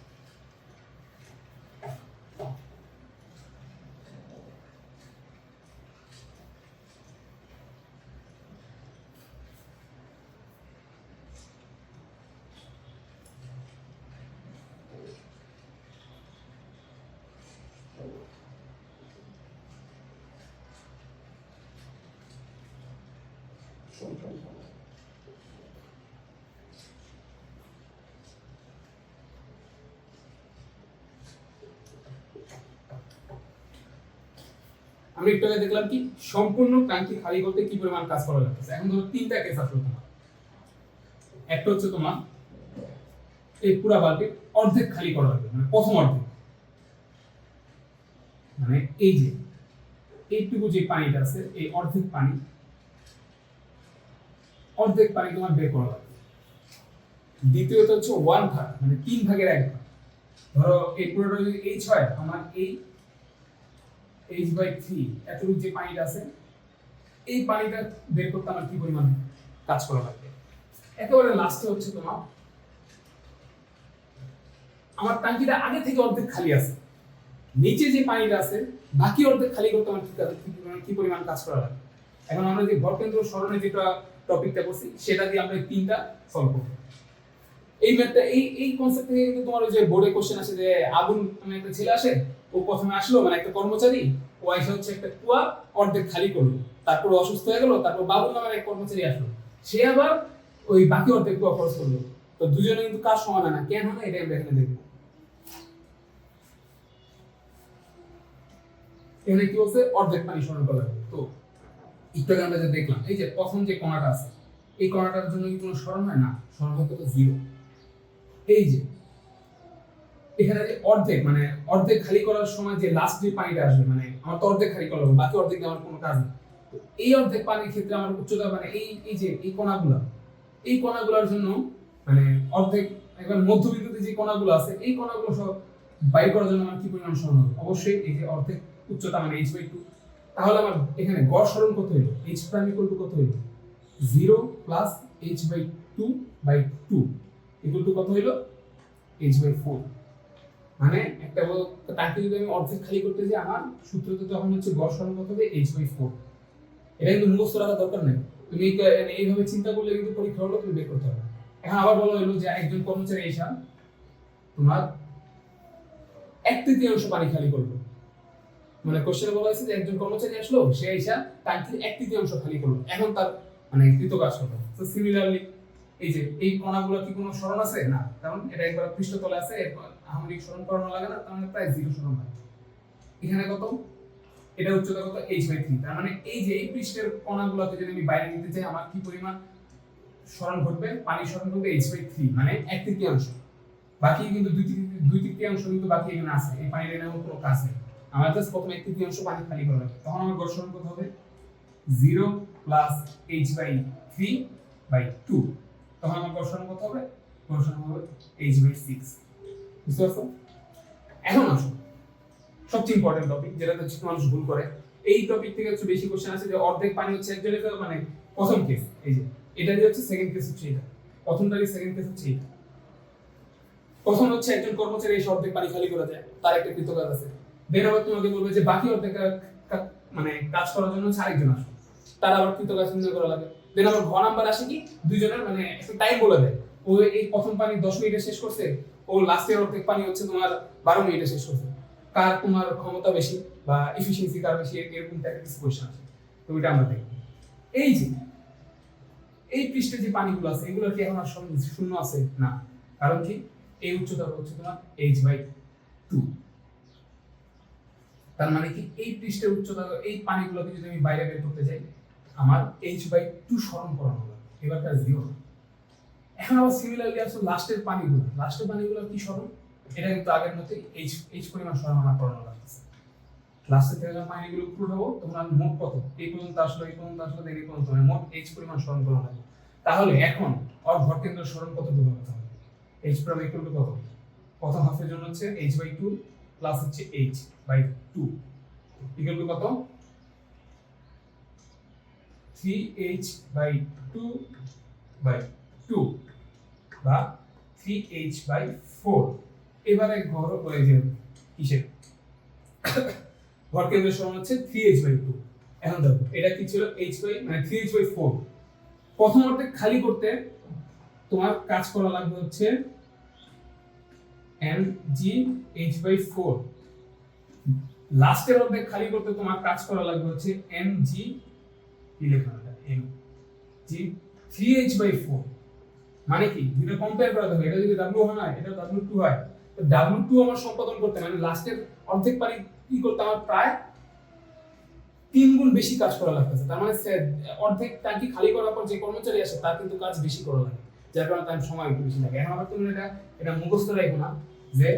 আমরা একটু আগে দেখলাম কি সম্পূর্ণ ট্যাঙ্কি খালি করতে কি পরিমাণ কাজ করা লাগতেছে। এখন ধরো তিনটা কেস আসলো তোমার, একটা হচ্ছে তোমার এই পুরো বালতি অর্ধেক খালি করা লাগবে, মানে প্রথম অর্ধেক, মানে এই যে এইটুকু যে পানিটা আছে, এই অর্ধেক পানি তোমার বের করা লাগবে। দ্বিতীয়ত হচ্ছে 1/3, মানে 3/1 ভাগ। ধরো এই পুরোটা যদি h হয়, আমার এই h/3 এতটুকু যে পানিটা আছে, এই পানিটা বের করতে আমার কি পরিমাণ কাজ করা লাগবে। একেবারে লাস্টে হচ্ছে তোমার আমার ট্যাঙ্কিটা আগে থেকে অর্ধেক খালি আছে, নিচে যে পানিটা আছে বাকি অর্ধেক খালি করতে আমার কি পরিমাণ কাজ করা লাগবে। এখন আমরা যে ভরকেন্দ্র সরণে যেটা টপিকটা করছি, সেটা দিয়ে আমরা তিনটা সলভ করব। এই ম্যাথটা এই কনসেপ্ট থেকে কিন্তু তোমার ওই যে বোর্ডে কোশ্চেন আসে যে আবুল মানে একটা ছেলে আসে, ও প্রথমে আসলো মানে একটা কর্মচারী, ও এসে হচ্ছে একটা কুয়া অর্ধেক খালি করলো, তারপর অসুস্থ হয়ে গেল, তারপর বাবুল নামের এক কর্মচারী আসলো, সে আবার ওই বাকি অর্ধেক কুয়া খরচ করলো। তো দুজনে কিন্তু কাজ সমান হয় না, কেন হয় এটা আমরা এখানে দেখবো। এখানে কি বলছে অর্ধেক পানি সমান করা হবে। তো একটু আগে আমরা যে দেখলাম এই যে প্রথম যে কণাটা আছে, এই কণাটার জন্য কি কোনো সরণ হয় না, সরণ হয় কত 0। এই যে এখানে যে অর্ধেক মানে অর্ধেক খালি করার সময় যে লাস্ট যে পানিটা আসবে, মানে আমার তো অর্ধেক খালি করা হবে, বাকি অর্ধেক দিয়ে আমার কোনো কাজ নেই। তো এই অর্ধেক পানির ক্ষেত্রে আমার উচ্চতা মানে এই যে এই কণাগুলোর জন্য মানে অর্ধেক একবার মধ্যবিন্দুতে যে কণাগুলো আছে এই কণাগুলো সব বাইর করার জন্য আমার কি পরিমাণ সরণ হবে, অবশ্যই এই যে অর্ধেক উচ্চতা মানে h/2। তাহলে আমার এখানে গড় সরণ কত হইল, h প্রাইম ইকুয়াল টু কত হইল 0 প্লাস h/2/2 ইকুয়াল টু কত হইল h/4। মানে একটা টাকে যদি আমি অর্ধেক খালি করতে যাই আমার সূত্রতে তখন হচ্ছে গড় সরণ কত হবে h/4। এটা কিন্তু মুখস্থ রাখা দরকার নেই, তুমি এইভাবে চিন্তা করলে কিন্তু পরীক্ষা হলো তুমি বের করতে হবে। এখন আবার বলা হলো যে একজন কর্মচারী এসে তোমার 1/3 পানি খালি করলো, মানে কোশ্চেনে বলা হয়েছে যে একজন কর্মচারী আসলো, সে এসে ট্যাঙ্কির 1/3 খালি করলো, এখন তার মানে কৃতকাজ হলো। তো সিমিলারলি এই যে এই কণাগুলো কি কোনো সরণ আছে না, কারণ এটা একবার পৃষ্ঠতলে আছে, এরপর আমাদের সরণ করানো লাগে না, তার মানে প্রায় 0 সরণ হয়। এখানে কত, এটা উচ্চতা কত h/3। তার মানে এই যে এই পৃষ্ঠের কণাগুলোকে যদি আমি বাইরে নিতে চাই আমার কি পরিমাণ সরণ ঘটবে, পানি সরণ ঘটবে h/3 মানে 1/3। বাকি কিন্তু 2/3 কিন্তু বাকি এখানে আছে, এই পানির এনে কোনো কাজ নেই, আমার জাস্ট প্রথম 1/3 পানি খালি করা হবে। তখন আমার গড় সরণ কত হবে 0 প্লাস h/3/2। তখন আমার গড় সরণ কত হবে, গড় সরণ হবে h/6। বুঝতে পারছো? এখন আসো সবচেয়ে ইম্পর্টেন্ট টপিক, যেটা হচ্ছে মানুষ ভুল করে। এই টপিক থেকে হচ্ছে বেশি কোশ্চেন আছে যে অর্ধেক পানি হচ্ছে এক জায়গায়, মানে প্রথম কেস এই যে এটা দিয়ে হচ্ছে সেকেন্ড কেস হচ্ছে এটা, প্রথমটারই সেকেন্ড কেস হচ্ছে এটা। প্রথম হচ্ছে একজন কর্মচারী এসে অর্ধেক পানি খালি করে দেয়, তার একটা কৃতকাজ আছে। দেন আবার তোমাকে বলবে যে বাকি অর্ধেক মানে কাজ করার জন্য হচ্ছে আরেকজন আসে, তার আবার কৃতকাজ নির্ণয় করা লাগে। দেন আবার ঘ নাম্বার আসে কি দুইজনের মানে একটা টাইম বলে দেয়, ও এই প্রথম পানি 10 মিনিটে শেষ করছে, ও লাস্টের অর্ধেক পানি হচ্ছে তোমার 12 মিনিটে শেষ করছে, কার তোমার ক্ষমতা বেশি বা এফিশিয়েন্সি কার বেশি, এরকম টাইপের কিছু কোশ্চেন আছে। তো এটা আমরা দেখব। এই যে এই পৃষ্ঠে যে পানিগুলো আছে এগুলো কি এখন আর শূন্য আছে না, কারণ কি এই উচ্চতা হচ্ছে তোমার h/2। তার মানে কি এই পৃষ্ঠের উচ্চতা এই পানিগুলোকে যদি আমি বাইরে বের করতে যাই আমার h/2 সরণ করানো হবে, এবার তার 0। এখন আবার সিমিলারলি আসলে লাস্টের পানিগুলো কি সরণ, এটা কিন্তু আগের মতোই h পরিমাণ সরণ আমার করানো লাগছে। লাস্টের থেকে যখন পানিগুলো উঠাবো তখন আমি মোট কত এই পর্যন্ত আসলে এই পর্যন্ত মানে মোট h পরিমাণ সরণ করানো লাগবে। তাহলে এখন ওর ভর কেন্দ্র সরণ কতটুকু হবে, তাহলে h প্রাইম ইকুয়াল টু কত, প্রথম হাফের জন্য হচ্ছে h/2 প্লাস হচ্ছে h/2 ইকুয়াল টু কত 3h/2 বা 3h/4। এবারে ঘর ওই যে কিসের ভর কেন্দ্রের সমান হচ্ছে 3h/2। এখন দেখো এটা কি ছিল মানে 3h/4। প্রথম অর্ধেক খালি করতে তোমার কাজ করা লাগবে হচ্ছে mgh/4, লাস্টের অর্ধেক খালি করতে তোমার কাজ করা লাগবে হচ্ছে mg3h/4। মানে কি দুটো কম্পেয়ার করা হবে, এটা যদি w হয় এটা w2 হয়, তো w2 আমার সম্পাদন করতে মানে লাস্টের অর্ধেক পানি কি করতে আমার প্রায় 3 গুণ বেশি কাজ করা লাগতেছে। তার মানে অর্ধেক ট্যাঙ্কি খালি করার পর যে কর্মচারী আসে তার কিন্তু কাজ বেশি করা লাগে, যার কারণে তার সময় একটু বেশি লাগে। এখন আবার তুমি এটা মুখস্থ রাখো না যে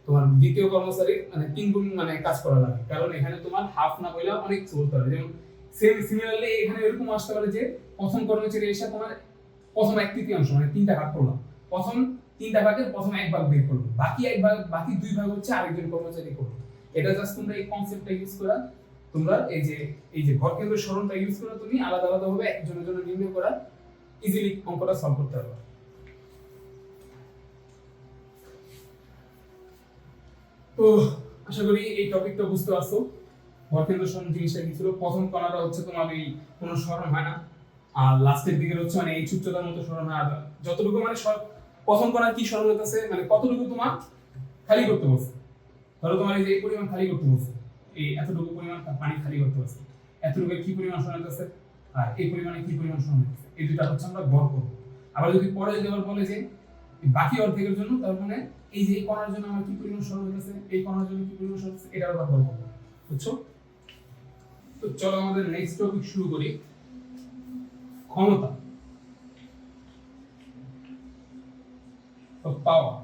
তোমার দ্বিতীয় কর্মচারী মানে 3 গুণ মানে কাজ করা লাগে, কারণ এখানে তোমার হাফ না বইলা অনেক কিছু বলতে হবে। যেমন সিমিলারলি এখানে এরকম আসতে পারে যে প্রথম কর্মচারী এসে তোমার প্রথম 1/3 মানে 3টা ভাগ করলো, প্রথম 3টা ভাগের প্রথম 1 ভাগ বের করলো, বাকি 1 ভাগ বাকি 2 ভাগ হচ্ছে আরেকজন কর্মচারী করলো। এটা জাস্ট তোমরা এই কনসেপ্টটা ইউজ করা, তোমরা এই যে ভর কেন্দ্র সরণটা ইউজ করে তুমি আলাদা আলাদা ভাবে একজনের জন্য নির্ণয় করা ইজিলি অঙ্কটা সলভ করতে পারবে। তো আশা করি এই টপিকটা বুঝতে পারছো। ভর কেন্দ্র সরণ জিনিসটা কি ছিল, প্রথম কণাটা হচ্ছে তোমার এই কোনো সরণ হয় না, আর লাস্টের দিকে হচ্ছে মানে এই উচ্চতার মতো সরণ হয়, আর যতটুকু মানে প্রথম কণার কি সরণ হইতেছে, মানে কতটুকু তোমার খালি করতে বলছে। ধরো তোমার এই যে এই পরিমাণ খালি করতে বলছে, এই এতটুকু পরিমাণ পানি খালি করতে বলছে, এতটুকু কি পরিমাণ সরণ হইতেছে আর এই পরিমাণে কি পরিমাণ সরণ হইতেছে, এই দুটো হচ্ছে আমরা গড় করব। আবার যদি পরে যদি আবার বলে যে বাকি অর্ধেকের জন্য, তার মানে এই যে এই কণার জন্য আমার কি পরিমাণ সরণ হইতেছে, এই কণার জন্য কি পরিমাণ সরণ হইতেছে, এটা আবার গড় করব। বুঝছো? তো চলো আমাদের নেক্সট টপিক শুরু করি, ক্ষমতা, পাওয়ার।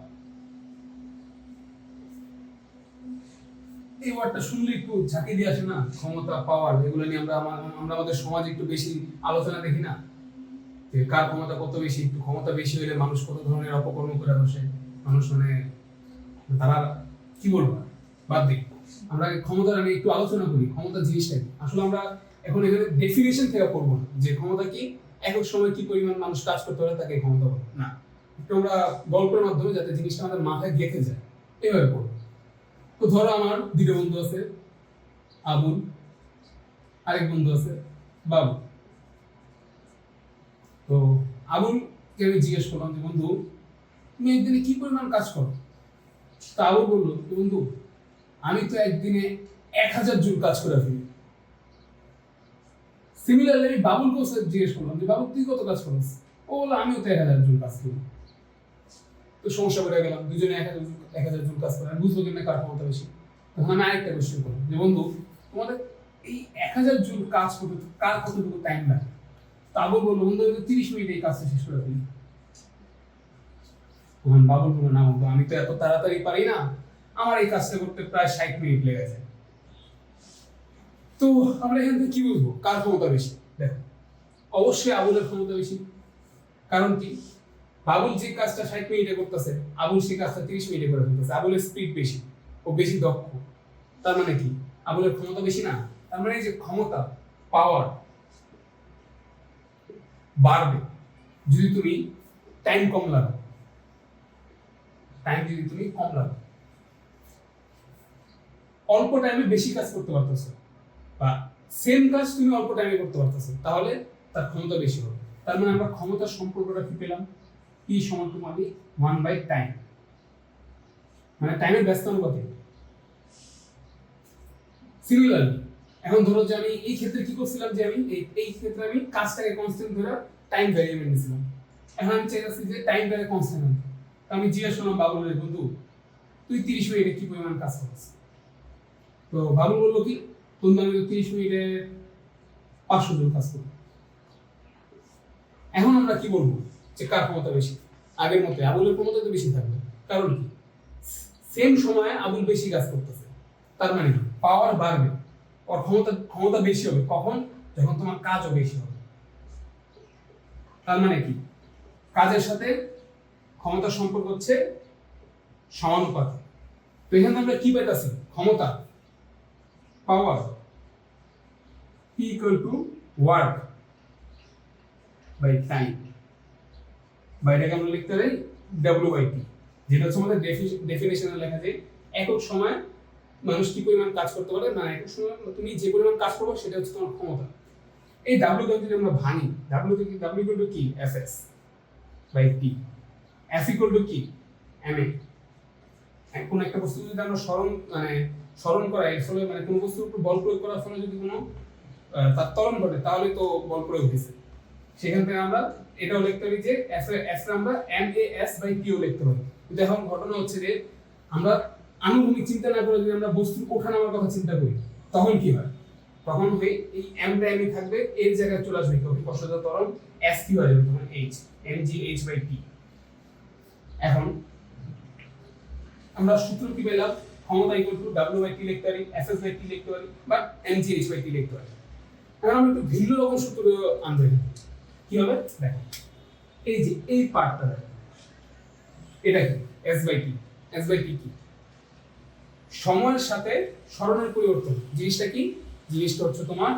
এই ওয়ার্ডটা শুনলে একটু ঝাঁকি দিয়ে আসে না, ক্ষমতা, পাওয়ার, এগুলো নিয়ে আমরা আমাদের সমাজে একটু বেশি আলোচনা দেখি না, যে কার ক্ষমতা কত বেশি, একটু ক্ষমতা বেশি হলে মানুষ কত ধরনের অপকর্ম করে বসে, মানুষ মানে তারা কি বলবো, বাদ দিই। আমরা ক্ষমতা নিয়ে একটু আলোচনা করি, ক্ষমতা জিনিসটা কি। আসলে আমরা এখন এখানে ডেফিনেশন থেকে পড়বো না যে ক্ষমতা কি, একক সময় কি পরিমাণ মানুষ কাজ করতে পারে তাকে ক্ষমতা বলে না, একটু আমরা গল্পের মাধ্যমে যাতে জিনিসটা আমাদের মাথায় গেঁথে যায় এভাবে পড়বো। তো ধরো আমার দুটো বন্ধু আছে, আবুল, আরেক বন্ধু আছে বাবু। তো আবুলকে আমি জিজ্ঞেস করলাম যে বন্ধু তুমি একদিনে কি পরিমাণ কাজ করো? তো আবুল বললো বন্ধু আমি তো একদিনে 1000 জুল কাজ করে ফেলি। সিমিলারলি আমি বাবুলকেও জিজ্ঞেস করলাম যে বাবু তুই কত কাজ করিস? ও বললো আমিও তো 1000 জুল কাজ করি। তো সমস্যা করে গেলাম, দুজনে 1000 জুল কাজ করে, বুঝবো কিনা কার ক্ষমতা বেশি। তখন আমি আরেকটা কোশ্চেন করলাম যে বন্ধু তোমাদের এই 1000 জুল কাজ করতে কার কতটুকু টাইম লাগে? তা আবুল বললো বন্ধু 30 মিনিটে এই কাজটা শেষ করে ফেলি। তখন বাবুল বললো না বন্ধু আমি তো এত তাড়াতাড়ি পারি না, আমার এই কাজটা করতে প্রায় 60 মিনিট লেগে যায়। তো আমরা এখান থেকে কি বুঝবো কার ক্ষমতা বেশি? দেখো অবশ্যই আবুলের ক্ষমতা বেশি। কারণ কি, বাবুল যে কাজটা 60 মিনিটে করতেছে, আবুল সেই কাজটা 30 মিনিটে করে ফেলতেছে। আবুলের স্পিড বেশি, ও বেশি দক্ষ। তার মানে কি, আবুলের ক্ষমতা বেশি না? তার মানে যে ক্ষমতা, পাওয়ার বাড়বে যদি তুমি টাইম কম লাগাও। টাইম যদি তুমি কম লাগাও, অল্প টাইমে বেশি কাজ করতে পারতেছো, বা সেম কাজ তুমি অল্প টাইমে করতে পারতেছো, তাহলে তার ক্ষমতা বেশি হবে। তার মানে আমরা ক্ষমতার সম্পর্কটা কি পেলাম? P সমান টু মানে 1/টাইম, মানে টাইমের ব্যস্ত অনুপাতে। সিমিলারলি এখন ধরো যে আমি এই ক্ষেত্রে কি করছিলাম, যে আমি এই ক্ষেত্রে আমি কাজটাকে কনস্ট্যান্ট ধরে টাইম ভ্যারিয়েবল নিয়েছিলাম। এখন আমি চাইছি যে টাইমটাকে কনস্ট্যান্ট আনতে। আমি জিজ্ঞেস করলাম বাবুলের বন্ধু তুই 30 মিনিটে কি পরিমাণ কাজ করিস? তো বাবুল বললো কি বন্ধু আমি 30 মিনিটে 500 জন কাজ করি। এখন আমরা কি বলবো যে কার ক্ষমতা বেশি? আগের মতো আবুলের ক্ষমতা তো বেশি থাকবে। কারণ কি, সেম সময়ে আবুল বেশি কাজ করতেছে, তার মানে কি পাওয়ার বাড়বে, ওর ক্ষমতা বেশি হবে। কখন? যখন তোমার কাজও বেশি হবে। তার মানে কি, কাজের সাথে ক্ষমতার সম্পর্ক হচ্ছে সমানুপাতে। তো এখানে আমরা কি পাইতেছি, ক্ষমতা, পাওয়ার P equal to work by time, বা এটাকে আমরা লিখতে পারি W/T, যেটা হচ্ছে আমাদের ডেফিনেশনে লেখা যে একক সময় মানুষ কি পরিমাণ কাজ করতে পারে, না একক সময় তুমি যে পরিমাণ কাজ করবে সেটা হচ্ছে তোমার ক্ষমতা। এই W কে যদি আমরা ভাঙি, W equal to কি Fs by T, F equal to কি ma। কোন একটা বস্তু যদি আমরা স্মরণ করাই, এর ফলে মানে কোন বস্তুর উপর বল প্রয়োগ করার ফলে যদি কোনো তার ত্বরণ ঘটে, তাহলে তো বল প্রয়োগ হয়েছে। সেখান থেকে আমরা এটাও লিখতে পারি যে F আমরা mas/T ও লিখতে পারি। কিন্তু এখন ঘটনা হচ্ছে যে আমরা আনুভূমিক চিন্তা না করে যদি আমরা বস্তুর ওঠানামার কথা চিন্তা করি, তখন কি হয়? তখন এই m টা m থাকবে, এর জায়গায় চলে আসবে কি স্পষ্টতা ত্বরণ s কি হয়ে যাবে তখন h mgh/t। এখন আমরা সূত্র কি পেলাম, ক্ষমতা ইকুয়াল টু w/t লিখতে পারি, fs/t লিখতে পারি, বা mgh/t লিখতে পারি। এখন আমরা একটু ভিন্ন রকম সূত্র আনবো। কি হবে দেখো, এই যে এই পার্টটা দেখো, এটা কি s/t কি? সময়ের সাথে সরণের পরিবর্তন। জিনিসটা কি? জিনিসটা হচ্ছে তোমার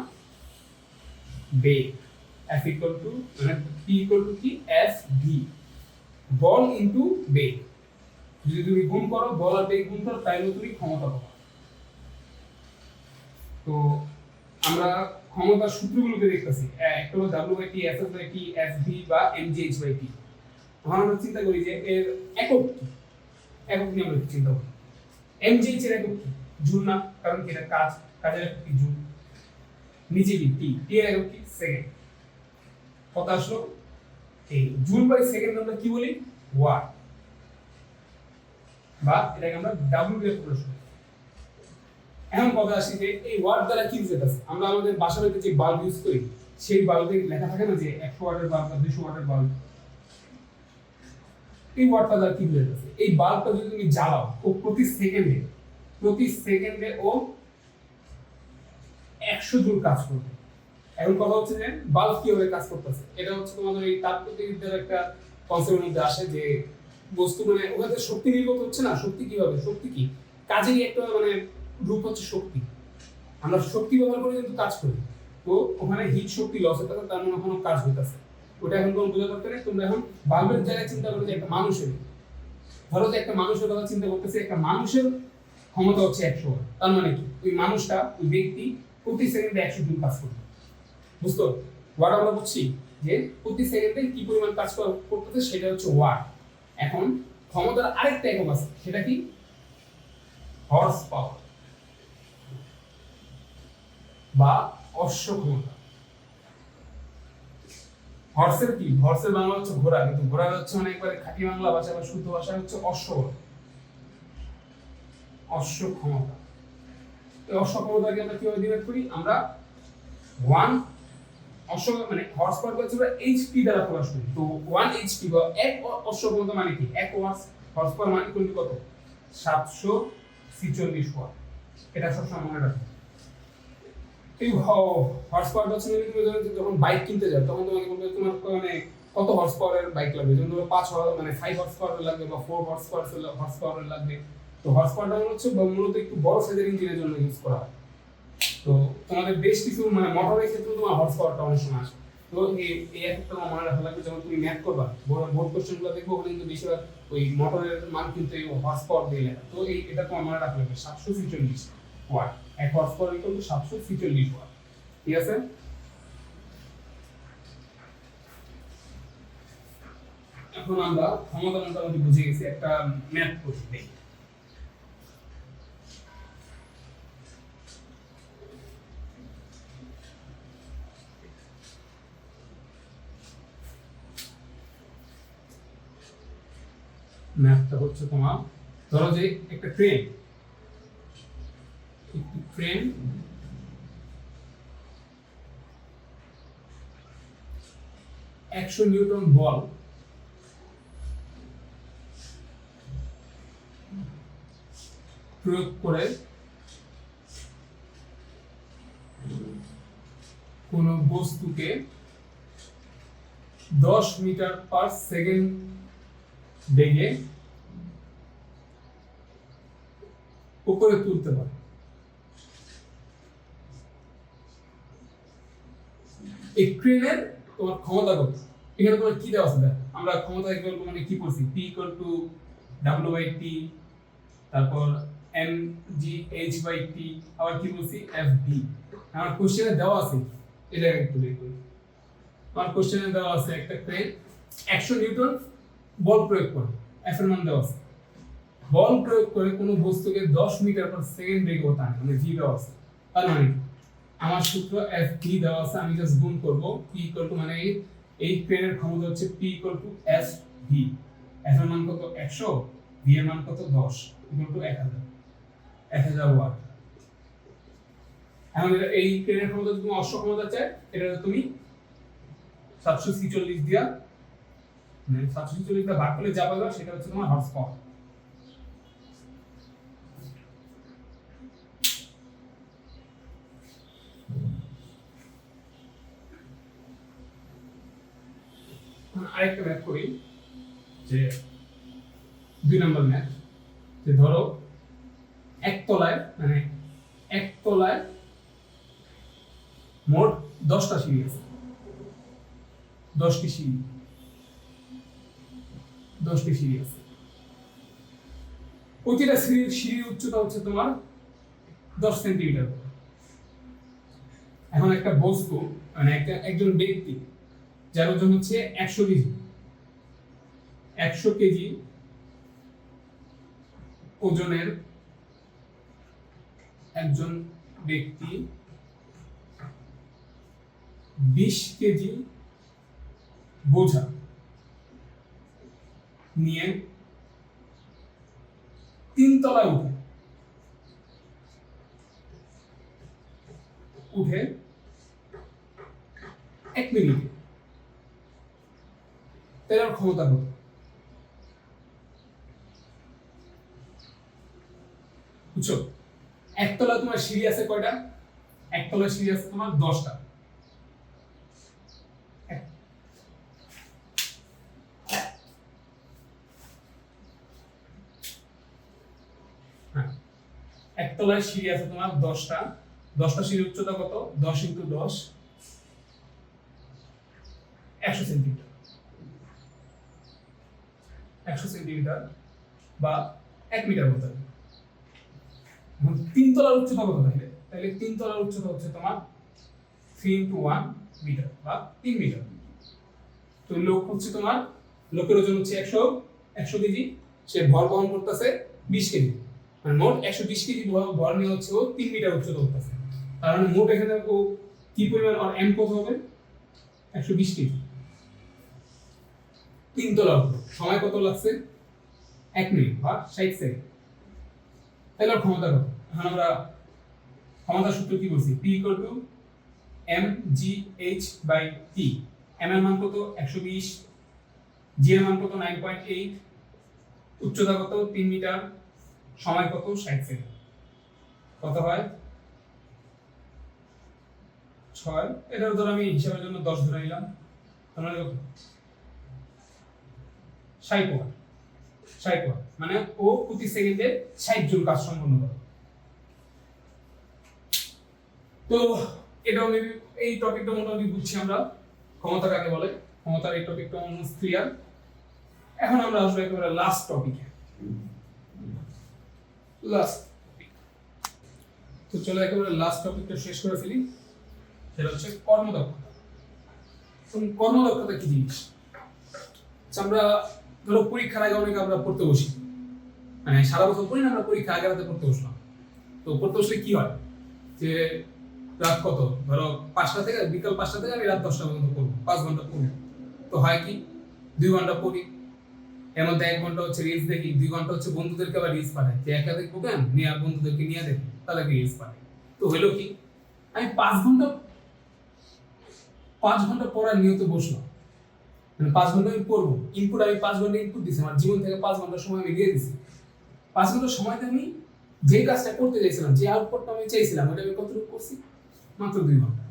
বেগ। f equal to মানে p equal to কি fv, বল ইনটু বেগ। যদি তুমি গুণ করো, বল আর বেগ গুণ করো, তাহলে তুমি ক্ষমতা পাবে। তো আমরা ক্ষমতার সূত্রগুলোকে দেখতেছি, একটা হলো w/t, fs/t, fv বা mgh/t। এখন আমরা চিন্তা করি যে এর একক কি, একক নিয়ে আমরা চিন্তা করি। এমজিএইচ এর একক কি? জুল না, কারণ কি এটা কাজ, কাজের একক কি জুল। নিচে কি টি, টি এর একক কি সেকেন্ড। কথা আসলো এই জুল বাই সেকেন্ড আমরা কি বলি? ওয়াট, বা এটাকে আমরা ডাব্লিউ দিয়ে প্রকাশ করি। এখন কথা আসি যে এই ওয়াট দ্বারা কি বুঝাইতেছে? আমরা আমাদের বাসা বাড়িতে যে বাল্ব ইউজ করি সেই বাল্বে লেখা থাকে না যে 100 ওয়াটের বাল্ব বা 200 ওয়াটের বাল্ব, এই ওয়াটটা দ্বারা কি বুঝাইতেছে? এই বাল্বটা যদি তুমি জ্বালাও ও প্রতি সেকেন্ডে ও 100 জুল কাজ করবে। এখন কথা হচ্ছে যে বাল্ব কিভাবে কাজ করতেছে, এটা হচ্ছে তোমাদের এই তাপগতিবিদ্যার একটা কনসেপ্টের মধ্যে আসে যে বস্তু মানে ওখানে শক্তি নির্গত হচ্ছে না, শক্তি কিভাবে, শক্তি কি কাজেরই একটা মানে রূপ হচ্ছে শক্তি। আমরা শক্তি ব্যবহার করে কিন্তু কাজ করি, তো ওখানে হিট শক্তি লস হতে তার মানে ওখানে কাজ হইতেছে। ওটা এখন কোনো বোঝা করতে নেই। তোমরা এখন বাল্বের জায়গায় চিন্তা করো যে একটা মানুষের, ধরো যে একটা মানুষের কথা চিন্তা করতেছে, একটা মানুষের ক্ষমতা হচ্ছে 100 ওয়াট। তার মানে কি ওই মানুষটা, ওই ব্যক্তি প্রতি সেকেন্ডে 100 জুল কাজ করবে। বুঝতো? ওয়াট আমরা বুঝছি যে প্রতি সেকেন্ডে কি পরিমাণ কাজ করতেছে সেটা হচ্ছে ওয়াট। এখন ক্ষমতার আরেকটা একক আছে, সেটা কি? হর্স পাওয়ার বা অশ্ব ক্ষমতা। হর্সের কি? হর্সের বাংলা হচ্ছে ঘোড়া, কিন্তু ঘোড়া হচ্ছে মানে একবারে খাঁটি বাংলা ভাষা বা শুদ্ধ ভাষা হচ্ছে অশ্ব, অশ্ব ক্ষমতা। এই অশ্ব ক্ষমতাকে আমরা কিভাবে ডিভাইড করি? আমরা 1 অশ্ব মানে হর্স পাওয়ার হচ্ছে এইচপি দ্বারা প্রকাশ করি। তো 1 এইচপি বা এক অশ্ব ক্ষমতা মানে কি? 1 হর্স পাওয়ার মানে কোনটি কত? 746 ওয়াট। এটা সবসময় মনে রাখো। এই হর্স পাওয়ার হচ্ছে তুমি যখন বাইক কিনতে যাও তখন তোমাকে বলবে তোমার মানে কত হর্স পাওয়ারের বাইক লাগবে, যেমন ধরো 5 মানে 5 হর্স পাওয়ারের লাগবে বা 4 হর্স পাওয়ারের লাগবে। তো হর্স পাওয়ারটা হচ্ছে মূলত একটু বড় সাইজের ইঞ্জিনের জন্য ইউজ করা হয়। তো তোমাদের বেশ কিছু মানে মোটরের ক্ষেত্রে তোমার হর্স পাওয়ারটা অনেক সময় আসে। তো এই একটা তোমার মনে রাখা লাগবে, যখন তুমি ম্যাথ করবা বোর্ড কোশ্চেনগুলো দেখবো ওখানে কিন্তু বেশিরভাগ ওই মোটরের মান কিন্তু এই হর্স পাওয়ার দিয়ে লেখা। তো এটা তোমার মনে রাখা লাগবে 746 watt. 1 horse power equal to 746 watt. ঠিক আছে? এখন আমরা ক্ষমতা মোটামুটি বুঝে গেছি, একটা ম্যাথ করছি দেখি। ম্যাথটা হচ্ছে তোমার, ধরো যে একটা ট্রেন 100 নিউটন বল প্রয়োগ করে কোন বস্তুকে 10 মিটার পার সেকেন্ড বেগে উপরে তুলতে পারে। এই ট্রেনের তোমার ক্ষমতা কত? এখানে তোমার কি দেওয়া আছে? আমরা ক্ষমতা ইকুয়াল টু মানে কি পড়ছি? P ইকুয়াল টু W/T, তারপর mgh/t, আবার কি বলছি? Fv। আমার কোশ্চেনে দেওয়া আছে, এটা একটু দেখো। আমার কোশ্চেনে দেওয়া আছে একটা ট্রেন 100 নিউটন বল প্রয়োগ করে, F এর মান দেওয়া আছে, বল প্রয়োগ করে কোনো বস্তুকে 10 মিটার পার সেকেন্ড বেগে টানে, মানে v দেওয়া আছে। তার মানে আমার সূত্র Fv দেওয়া আছে, আমি জাস্ট গুণ করব। P ইকুয়াল টু মানে এই ট্রেনের ক্ষমতা হচ্ছে P equal two Fv। F এর মান কত? 100, v এর মান কত? 10, ইকুয়াল টু 1000 ওয়াট। এখন এই ট্রেনের ক্ষমতা তুমি অশ্ব ক্ষমতা চাই, এটা তুমি 746 দিয়া মানে 746 দিয়ে ভাগ করলে যা পাবে সেটা হচ্ছে তোমার হর্স পাওয়ার। আরেকটা ম্যাথ করি, যে 2 নম্বর ম্যাথ, যে ধরো একতলায় মোট 10টা সিঁড়ি আছে, 10টি সিঁড়ি আছে। প্রতিটা সিঁড়ির উচ্চতা হচ্ছে তোমার 10 সেন্টিমিটার। এখন একটা বস্তু মানে একজন ব্যক্তি যার ওজন হচ্ছে 100 কেজি, 100 কেজি ওজনের একজন ব্যক্তি 20 কেজি বোঝা নিয়ে 3 তলায় উঠে 1 মিনিটে, তার ক্ষমতা কত? বুঝছো? একতলা তোমার সিঁড়ি আছে কয়টা? একতলা সিঁড়ি আছে তোমার 10টা। একতলায় সিঁড়ি আছে তোমার 10টা। 10টা সিঁড়ির উচ্চতা কত? 10 × 10 100 সেন্টিমিটার। 100 সেন্টিমিটার বা 1 মিটার বলতে হবে। 3 তলার উচ্চতা কত তাহলে? তাহলে 3 তলার উচ্চতা হচ্ছে তোমার 3 × 1 মিটার বা 3 মিটার। তো লোক হচ্ছে তোমার, লোকের ওজন হচ্ছে 100 কেজি, সে ভর বহন করতেছে 20 কেজি, মানে মোট 120 কেজি ভর নিয়ে হচ্ছে ও 3 মিটার উচ্চতা করতেছে। তার মানে মোট এখানে ও কি পরিমাণ, আর এম কত হবে? 120 কেজি। 3 তলা সময় কত লাগছে? 1 মিনিট বা 60 সেকেন্ড। তাহলে ক্ষমতা কত? এখন আমরা ক্ষমতার সূত্র কি বলছি? P = mgh/t। m এর মান কত? 120, g এর মান কত? 9.8, উচ্চতা কত? 3 মিটার, সময় কত? 60 সেকেন্ড। কত হয়? 6। এটাও ধর আমি হিসাবের জন্য 10 ধরে নিলাম, তার মানে কত? 60 ওয়াট। 60 ওয়াট মানে ও প্রতি সেকেন্ডে 60 জুল কাজ সম্পন্ন করে। তো এটা এই টপিকটা মোটামুটি বুঝছি আমরা, ক্ষমতা কাকে বলে। ক্ষমতার এই টপিকটা অলমোস্ট ক্লিয়ার। এখন আমরা আসবো একেবারে লাস্ট টপিকে। তো চলো একেবারে লাস্ট টপিকটা শেষ করে ফেলি, সেটা হচ্ছে কর্মদক্ষতা। কর্মদক্ষতা কি জিনিস? আমরা ধরো পরীক্ষার আগে অনেকে আমরা পড়তে বসি, মানে সারা বছর পড়ি না, আমরা পরীক্ষা আগে রাতে পড়তে বসলাম। তো পড়তে বসলে কি হয় যে রাত কত, ধরো 5টা থেকে বিকাল 5টা থেকে আমি রাত 10টা পর্যন্ত পড়বো, 5 ঘন্টা পড়বো। তো হয় কি 2 ঘন্টা পড়ি, এর মধ্যে 1 ঘন্টা হচ্ছে রিলস দেখি, 2 ঘন্টা হচ্ছে বন্ধুদেরকে আবার রিলস পাঠাই, যে একা দেখবো কেন, নিয়ে আর বন্ধুদেরকে নিয়ে দেখি, তাদেরকে রিলস পাঠাই। তো হইলো কি, আমি 5 ঘন্টা পড়ার নিয়তে বসলাম, মানে 5 ঘন্টা আমি পড়বো, ইনপুট আমি 5 ঘন্টা ইনপুট দিছি, আমার জীবন থেকে 5 ঘন্টা সময় আমি দিয়ে দিছি। 5 ঘন্টা সময়তে আমি যে কাজটা করতে চাইছিলাম, যে আউটপুটটা আমি চাইছিলাম, ওটা আমি কতটুকু করছি? মাত্র 2 ঘন্টা।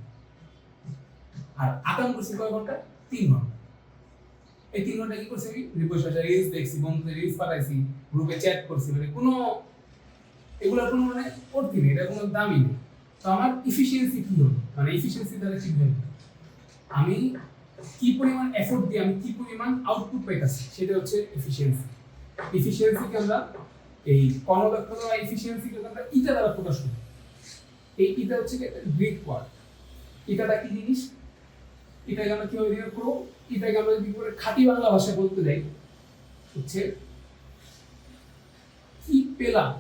আর আগাম করছি কয় ঘন্টা? 3 ঘন্টা। এই 3 ঘন্টা কি করছি আমি? বসে রিলস দেখছি, বন্ধুদের রিলস পাঠাইছি, গ্রুপে চ্যাট করছি, মানে কোনো এগুলোর কোনো মানে করতে নেই, এটা কোনো দামই নেই। তো আমার এফিসিয়েন্সি কি হলো, মানে এফিসিয়েন্সি দ্বারা কি হলো, আমি কি পরিমাণ এফোর্ট দিয়ে আমি কি পরিমাণ আউটপুট পাইতাছি, সেটা হচ্ছে এফিসিয়েন্সি। এফিসিয়েন্সিকে আমরা এই কর্মদক্ষতা বা এফিসিয়েন্সিকে আমরা ইটা দ্বারা প্রকাশ করি। এই ইটা হচ্ছে একটা গ্রিক ওয়ার্ড। ইটাটা কি জিনিস? এটাকে আমরা কিভাবে ডিনোট করব? এটাকে আমরা যদি করে খাঁটি বাংলা ভাষায় বলতে যাই, হচ্ছে কি পেলাম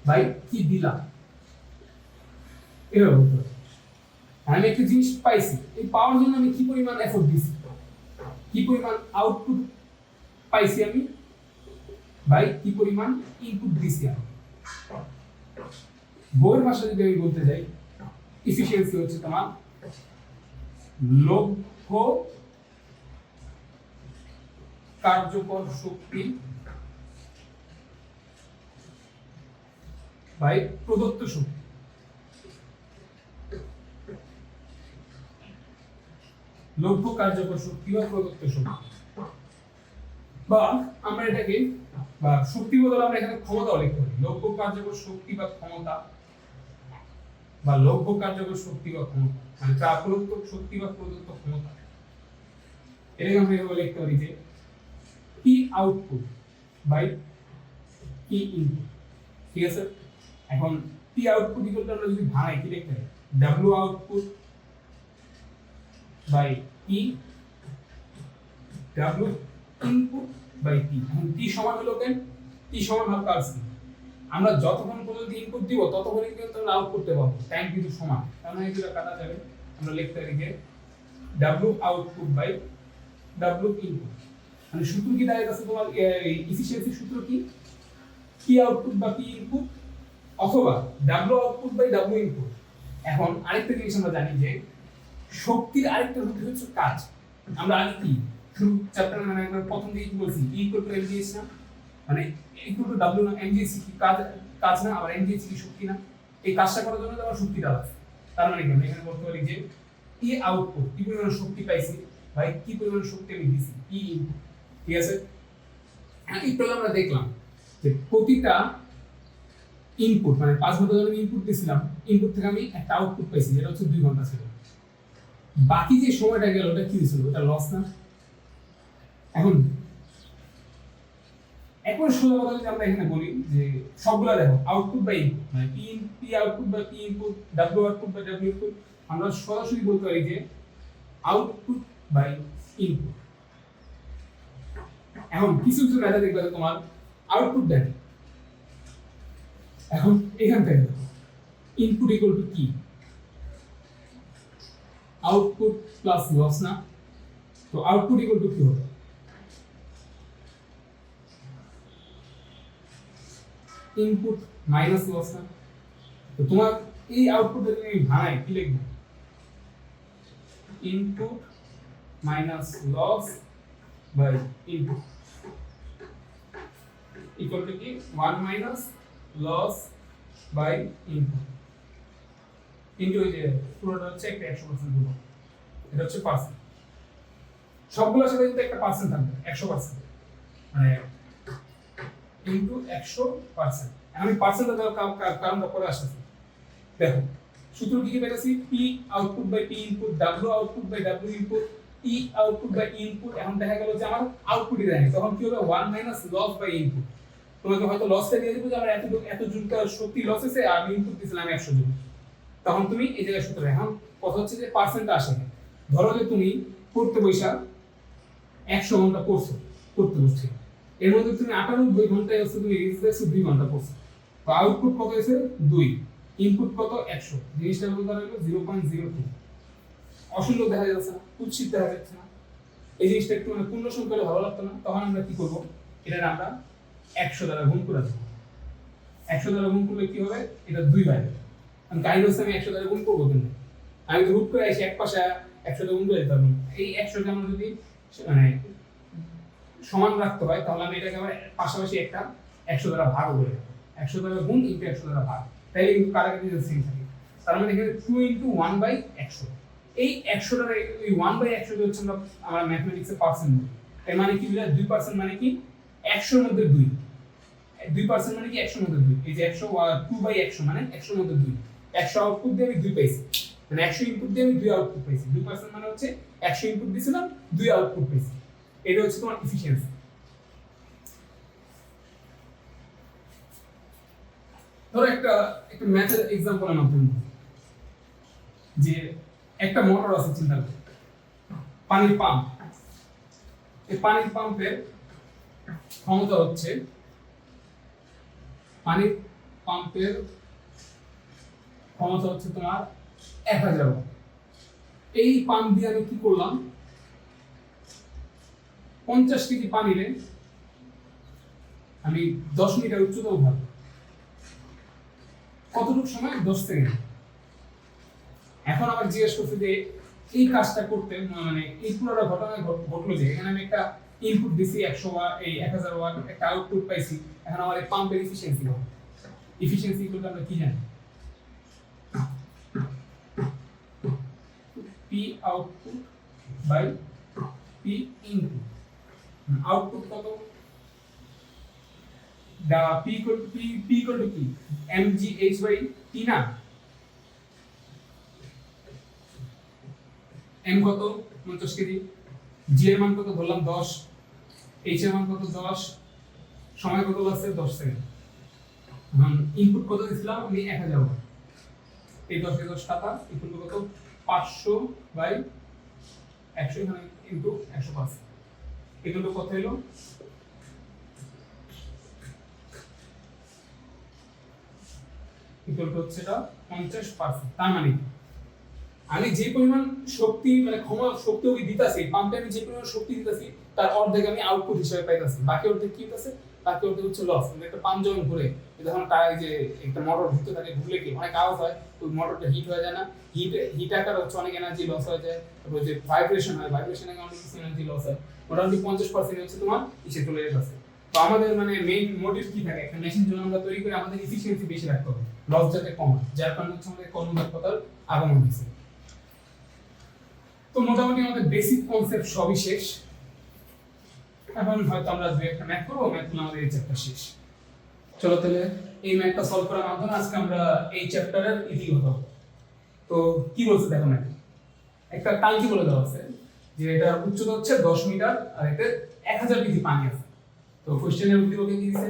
ভাই, কি দিলাম, এভাবে বলতে হবে। আমি একটা জিনিস পাইছি, এই পাওয়ার জন্য আমি কি পরিমাণ এফোর্ট দিছি, কি পরিমাণ আউটপুট পাইছি আমি, ভাই কি পরিমাণ ইনপুট দিছি আমি। বইয়ের ভাষা যদি আমি বলতে যাই, এফিসিয়েন্সি হচ্ছে তোমার লক্ষ্য কার্যকর শক্তি বাই প্রদত্ত শক্তি। লক্ষ্য কার্যকর শক্তি বা প্রদত্ত শক্তি, বা আমরা এটাকে বা শক্তি বদলে আমরা এখানে ক্ষমতা লিখতে পারি। লক্ষ্য কার্যকর শক্তি বা ক্ষমতা, বা লক্ষ্য কার্যকর শক্তি বা ক্ষমতা, মানে প্রদত্ত শক্তি বা প্রদত্ত ক্ষমতা। এটাকে আমরা এভাবে লিখতে পারি যে কি আউটপুট বাই কি ইনপুট। ঠিক আছে, এখন পি আউটপুট ইকুয়াল আমরা যদি ভাঙাই কি লিখতে পারি? ডাব্লিউ আউটপুট বাই ই W ইনপুট বাই T। এখন T সমান হলো কেন? T সমান হালকা আছে, আমরা যতক্ষণ পর্যন্ত ইনপুট দিব ততক্ষণই কিন্তু আমরা আউটপুট পাবো, টাইম কিন্তু সমান, তার মানে এগুলো কাটা যাবে। আমরা লিখতে পারি যে W output by W input. মানে সূত্র কি দাঁড়াইছে তোমার এফিশিয়েন্সি সূত্র কি? P আউটপুট বা P ইনপুট অথবা W output by W input. এখন আরেকটা জিনিস আমরা জানি যে শক্তির আরেকটা রূপ হচ্ছে কাজ। আমরা আগে কি শুরু চ্যাপ্টার মানে একবার প্রথম দিকে কি বলছি, E ইকুয়াল টু mgh না, মানে ইকুয়াল টু W না, mgh কি কাজ না, আবার mgh কি শক্তি না। এই কাজটা করার জন্য আমার শক্তিটা লাগবে। তার মানে কি আমি এখানে বলতে পারি যে E আউটপুট কি পরিমাণ শক্তি পাইছি ভাই, কি পরিমাণ শক্তি আমি দিছি E ইনপুট। ঠিক আছে, একটু আমরা দেখলাম যে প্রতিটা ইনপুট মানে 5 ঘন্টা ধরে আমি ইনপুট দিয়েছিলাম, ইনপুট থেকে আমি একটা আউটপুট পাইছি, যেটা হচ্ছে 2 ঘন্টা ছিল। বাকি যে সময়টা গেল ওটা কি ছিল? ওটা লস না? এখন একবার সোজা কথা যদি আমরা এখানে বলি যে সবগুলা দেখো আউটপুট বাই ইনপুট, মানে P output by P input, W output by W input, আমরা সরাসরি বলতে পারি যে আউটপুট বাই ইনপুট। এখন কিছু কিছু মেথড দেখবে তোমার আউটপুট দেয়, এখন এখান থেকে দেখো ইনপুট ইকুয়াল টু কি? আউটপুট প্লাস লস না? তো আউটপুট ইকুয়াল টু কি হবে? ইনপুট মাইনাস লস না? তো তোমার এই আউটপুট যদি আমি ভাঙাই কি লিখবো? Input minus loss by input equal to কি? 1 minus loss by input into এই যে পুরোটা হচ্ছে একটা 100% দেব, এটা হচ্ছে পার্সেন্ট। সবগুলোর সাথে কিন্তু একটা পার্সেন্ট থাকবে 100%, মানে ইনটু 100%। আমি পার্সেন্টটা দেওয়ার কারণটা পরে আসতেছি। দেখো সূত্র কি কি পেয়েছি? P output by P input, W output by W input, E output by input. এখন দেখা গেল যে আমার আউটপুটই দেয়নি, তখন কি হবে? 1 মাইনাস লস বাই ইনপুট। তোমাকে হয়তো লসটা দিয়ে দিব যে আমার এত জুলটা শক্তি লস হয়েছে, আর আমি ইনপুট দিয়েছিলাম 100 জুল, তখন তুমি এই জায়গায় সূত্র। এখন কথা হচ্ছে যে পার্সেন্টটা আসে না। ধরো যে তুমি পড়তে বৈশা 100 ঘন্টা পড়ছো, পড়তে বসছো, এর মধ্যে তুমি 98 ঘন্টায় হচ্ছে তুমি রিজেক্ট 2 ঘন্টা পড়ছো, তো আউটপুট কত হয়েছে? 2, ইনপুট কত? 100। জিনিসটা বলতে হলো 0.02। অসুন্দর দেখা যাচ্ছে না, কুৎসিত দেখা যাচ্ছে না? এই জিনিসটা একটু মানে পূর্ণ সংখ্যা হলে ভালো লাগতো না? তখন আমরা কি করব? এটা আমরা 100 দ্বারা গুণ করে দেব। 100 দ্বারা গুণ করলে কি হবে? এটা 2 হয়। আমি কাহিনী হচ্ছে আমি 100 দ্বারা গুণ করবো, কিন্তু আমি তো হুট করে এসে এক পাশে 100 দ্বারা গুণ করে দিতে পারবো। এই 100 কে আমরা যদি মানে সমান রাখতে হয়, তাহলে আমি এটাকে আবার পাশাপাশি একটা 100 দ্বারা ভাগ করে দেব। 100 দ্বারা গুণ ইনটু 100 দ্বারা ভাগ, তাইলে কিন্তু কাটাকাটি সেম থাকে। তার মানে এখানে 2 ইনটু 1 বাই 100। এই 100 টার এই 1 বাই 100 কে হচ্ছে আমরা ম্যাথমেটিক্সে পার্সেন্ট বলি। এর মানে কি? 2% মানে কি? 100 এর মধ্যে 2। 2% মানে কি? 100 এর মধ্যে 2। এই যে 100 2 বাই 100 মানে 100 এর মধ্যে 2। 100 আউটপুট দিয়ে আমি 2 পাইছি, মানে 100 ইনপুট দিয়ে আমি 2 আউটপুট পাইছি। 2% মানে হচ্ছে 100 ইনপুট দিছিলাম, 2 আউটপুট পাইছি। এটা হচ্ছে তোমার এফিশিয়েন্সি। ধরো একটা ম্যাথের एग्जांपल আমি আপনাদের, যে একটা মোটর আছে, চিন্তা করো পানির পাম্প। এই পানির পাম্পের ক্ষমতা হচ্ছে, পানির পাম্পের ক্ষমতা হচ্ছে তোমার 1000 ওয়াট। এই পাম্প দিয়ে আমি কি করলাম? 50 কেজি পানিরে আমি 10 মিটার উচ্চতা উঠাবো। কতটুকু সময়? 10 সেকেন্ড। এখন আবার জিজ্ঞেস করছে যে এই কাজটা করতে মানে এই পুরোটা ঘটনা ঘটলো যে এখানে আমি একটা ইনপুট দিছি 100 ওয়াট, এই 1000 ওয়াট, একটা আউটপুট পাইছি। এখন আমার এই পাম্পের এফিশিয়েন্সি কত? এফিশিয়েন্সি ইকুয়াল টু আমরা কি জানি? P output by P input. Output কত? দা পি ইকুয়াল টু কি? mgh বাই t না? m কত? 50 কেজি। g এর মান কত ধরলাম? 10। h এর মান কত? 10। সময় কত লাগছে? 10 সেকেন্ড। ইনপুট কত দিছিলাম আমি? 1000 ওয়াট। এই 10 কে 10 কাটা ইকুয়াল টু কত? 500 বাই 100, এখানে ইনটু 100%। ইকুয়াল টু কত হলো ইকুয়াল টু হচ্ছে এটা 50%। তার মানে আমি যে পরিমাণ শক্তি মানে শক্তি ওকে দিতাছি পাম্পে, আমি যে পরিমাণ শক্তি দিতাছি তার অর্ধেক আমি আউটপুট হিসেবে পাইতাছি, বাকি অর্ধেক কি হইতাছে, বাকি অর্ধেক হচ্ছে লস। একটা পাম্প যখন ঘুরে, যখন টায়ার যে একটা মোটর ঘুরতে থাকে, ঘুরলে কি অনেক আওয়াজ হয়, ওই মোটরটা হিট হয়ে যায় না, হিট আকার হচ্ছে অনেক এনার্জি লস হয়ে যায়। তারপর যে ভাইব্রেশন হয়, ভাইব্রেশনে অনেক কিছু এনার্জি লস হয়। মোটামুটি 50% হচ্ছে তোমার ইসে চলে যাচ্ছে। তো আমাদের মানে মেইন মোটিভ কি থাকে, একটা মেশিন যখন আমরা তৈরি করি আমাদের এফিসিয়েন্সি বেশি রাখতে হবে, লস যাতে কম হয়, যার কারণে হচ্ছে আমাদের কর্মদক্ষতার আগমন হয়েছে। তো মোটামুটি আমাদের বেসিক কনসেপ্ট সবই শেষ। এখন হয়তো আমরা দুই একটা ম্যাথ করবো, ম্যাথগুলো আমাদের এই চ্যাপ্টার শেষ। চলো তাহলে এই ম্যাথটা সলভ করার মাধ্যমে আজকে আমরা এই চ্যাপ্টারের ইতিগত হবো। তো কি বলছে দেখো ম্যাথ, একটা টাঙ্কি বলে দেওয়া আছে যে এটার উচ্চতা হচ্ছে 10 মিটার আর এতে 1000 কেজি পানি আছে। তো কোশ্চেনের উদ্দীপকে কি দিয়েছে,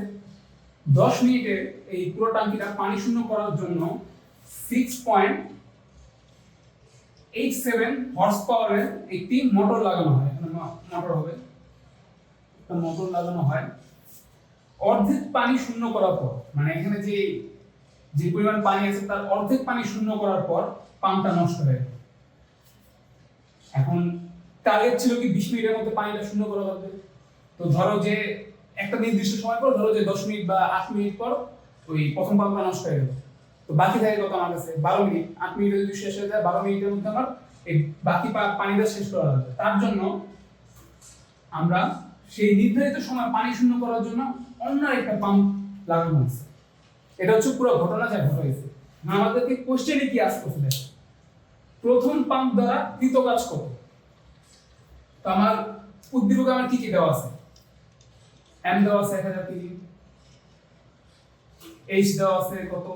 10 মিনিটে এই পুরো টাঙ্কিটা পানি শূন্য করার জন্য 6.87 হর্স পাওয়ারের একটি মোটর লাগানো হয়। এখানে মোটর হবে, একটা মোটর লাগানো হয়। অর্ধেক পানি শূন্য করার পর, মানে এখানে যে যে পরিমাণ পানি আছে তার অর্ধেক পানি শূন্য করার পর পাম্পটা নষ্ট হয়ে গেল। এখন টার্গেট ছিল কি 20 মিনিটের মধ্যে পানিটা শূন্য করা লাগবে। তো ধরো যে একটা নির্দিষ্ট সময় পর, ধরো যে 10 মিনিট বা 8 মিনিট পর ওই প্রথম পাম্পটা নষ্ট হয়ে গেল। তো বাকি থাকে কত আমার কাছে, 12 মিনিট। 8 মিনিটে যদি শেষ হয়ে যায়, 12 মিনিটের মধ্যে আমার এই বাকি পানিটা শেষ করা লাগবে। তার জন্য আমরা সেই নির্ধারিত সময় পানি শূন্য করার জন্য অন্য একটা পাম্প লাগানো হয়েছে। এটা হচ্ছে পুরো ঘটনা যা ঘটেছে। আমাদেরকে কোশ্চেনে কি আস করতে দেয়, প্রথম পাম্প দ্বারা কৃত কাজ কত। তো আমার উদ্দীপকে আমার কি কি দেওয়া আছে, এম দেওয়া আছে 1000 কেজি, এইচ দেওয়া আছে কত,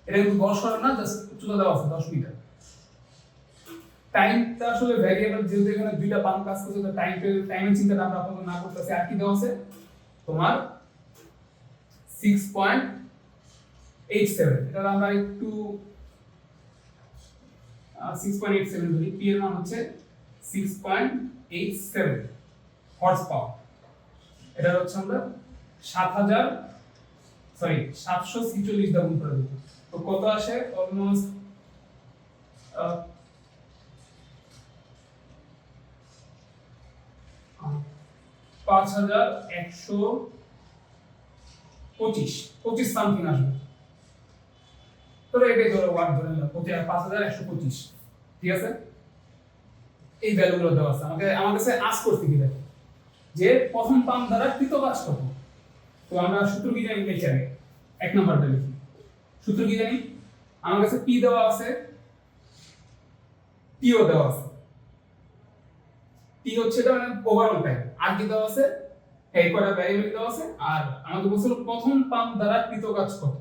এটা কিন্তু গস করে না, জাস্ট উচ্চতা দেওয়া আছে 10 মিটার। টাইমটা আসলে ভ্যারিয়েবল, যেহেতু এখানে দুইটা পাম্প কাজ করছে, তো টাইমের চিন্তাটা আমরা আপাতত না করতেছি। আর কি দেওয়া আছে তোমার 6.87, এটা আমরা একটু 6.87 ধরি, পি এর মান হচ্ছে 6.87 হর্স পাওয়ার। এটা হচ্ছে আমরা 746 দ্বারা গুণ করে দেব। তো কত আসে, অলমোস্ট 5125 সামথিং আসবে। তো এটাই ধরো ওয়াট ধরে নিলাম, 5125। ঠিক আছে, এই ভ্যালুগুলো দেওয়া আছে। আমার কাছে আস করতে কি দেখো, যে প্রথম পাম্প দ্বারা কৃত কাজ কত। তো আমরা সূত্র কি জানি, লিখে আগে এক নাম্বারটা লিখি। সূত্র কি জানি, আমার কাছে পি দেওয়া আছে, টিও দেওয়া আছে। টি হচ্ছে এটা মানে ওভারঅল টাইম, আর কি দেওয়া আছে, এই কয়টা ভ্যারিয়েবল দেওয়া আছে। আর আমাকে বলছিল প্রথম পাম্প দ্বারা কৃত কাজ কত।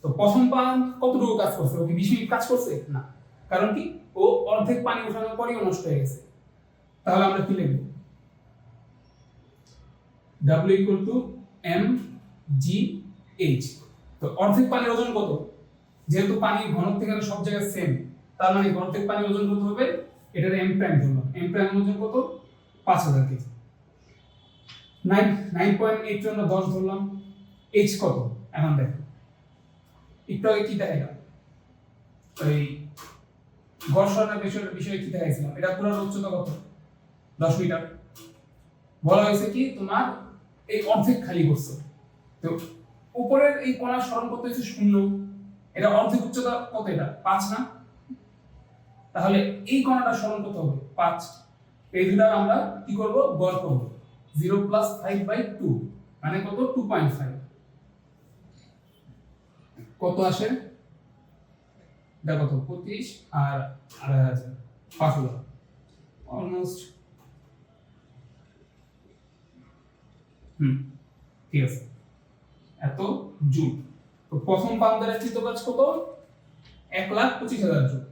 তো প্রথম পাম্প কতটুকু কাজ করছে, ও কি 20 মিনিট কাজ করছে না, কারণ কি ও অর্ধেক পানি ওঠানোর পরেই নষ্ট হয়ে গেছে। তাহলে আমরা কি লিখব, W = mgh। তো অর্ধেক পানির ওজন কত, যেহেতু পানির ঘনত্ব এখানে সব জায়গায় সেম, তার মানে অর্ধেক পানির ওজন কত হবে, এটার m প্রাইম ধরলাম। m প্রাইম ওজন কত, 5000 কেজি। 9.8 জন্য 10 ধরলাম। h কত, এখন দেখো একটু আগে কি দেখাইলাম, ওই ঘর্ষণের বিষয়ে কি দেখাইছিলাম, এটা পুরো উচ্চতা কত, 10 মিটার। বলা হয়েছে কি তোমার এই অর্ধেক খালি করছে। তো উপরের এই কোণার সরণ কত হয়েছে 0, এটা অর্ধেক উচ্চতা কত, এটা 5 না, তাহলে এই কোণাটা সরণ কত হবে 5। এই দুটো আমরা কি করব, গড় করব। 0 + 5/2 মানে কত, 2.5। কত আসে দেখো তো, 25 আর 2500, 5000, অলমোস্ট। ঠিক আছে, এত জুল। তো প্রথম পাম্প দ্বারা কৃত কাজ কত, 1,25,000 জুল।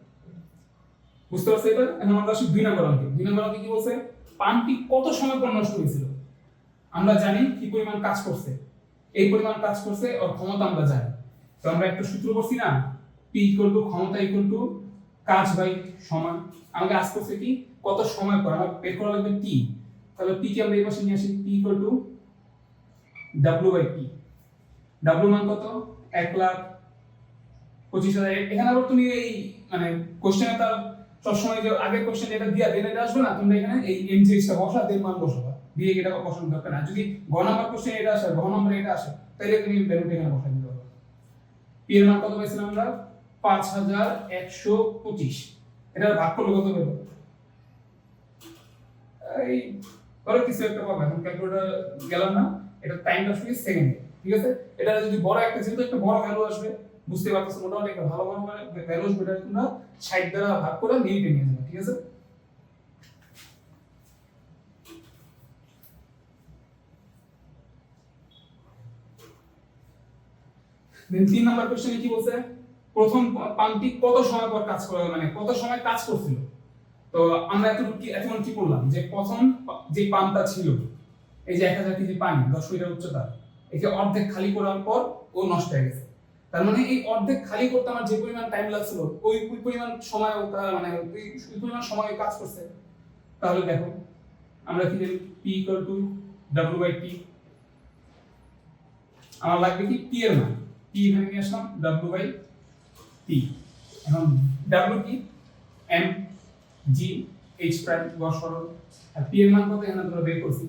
বুঝতে পারছো এটা? এখন আমরা আসি 2 নম্বর অঙ্কে। 2 নম্বর অঙ্কে কি বলছে, পাম্পটি কত সময় পর নষ্ট হয়েছিল। আমরা জানি কি পরিমাণ কাজ করছে, এই পরিমাণ কাজ করছে, আর ক্ষমতা আমরা জানি। তো আমরা একটা সূত্র করছি না, P = ক্ষমতা = কাজ বাই সময়। আমাকে আজ করছে কি কত সময় পর, আমার বের করা লাগবে T। তাহলে p কে আমরা এই পাশে নিয়ে আসি, p equal to w by p। w মান কত? 1,25,000। এখানে আবার তুমি এই মানে কোশ্চেনে তার সবসময় যে আগের কোশ্চেন এটা দিয়া দেন এটা আসবে না, তোমরা এখানে এই mgh টা বসা দেন মান বসাবা, দিয়ে এটা বসানোর দরকার না। যদি ঘ নাম্বার কোশ্চেন এটা আসে, ঘ নাম্বার এটা আসে, তাহলে তুমি ভ্যালুটা এখানে বসাই দিতে পারবে। p এর মান কত পাইছিলাম আমরা? 5,125। এটা ভাগ করলে কত পাবো? এই ধরো কিছু একটা পাবো, এখন ক্যালকুলেটর গেলাম না, এটা টাইমটা আসবে সেকেন্ডে, ঠিক আছে? এটা যদি বড় একটা যেহেতু একটা বড় ভ্যালু আসবে, বুঝতে পারতেছো, মোটামুটি একটা ভালো বড় ভ্যালু আসবে, এটা তোমরা 60 দ্বারা ভাগ করে মিনিটে নিয়ে যাবে, ঠিক আছে? দেন 3 নাম্বার কোশ্চেনে কি বলছে? প্রথম পাম্পটি কত সময় পর কাজ করে, মানে কত সময় কাজ করছিল। তো আমরা এখন কি করলাম যে প্রথম যে পাম্পটা ছিল, এই যে 1000 কেজি পানি 10 মিটার উচ্চতা, একে অর্ধেক খালি করার পর ও নষ্ট হয়ে গেছে। তার মানে এই অর্ধেক খালি করতে আমার যে পরিমাণ টাইম লাগছিল, ওই পরিমাণ সময় মানে ওই পরিমাণ সময় কাজ করছে। তাহলে দেখো আমরা কি জানি p equal to w by t। আমার লাগবে কি p এর মান, p এখানে নিয়ে আসলাম w বাই t। এখন w কি? m g h প্রাইম গড় সরল, আর p এর মান কত এখানে আমরা বের করছি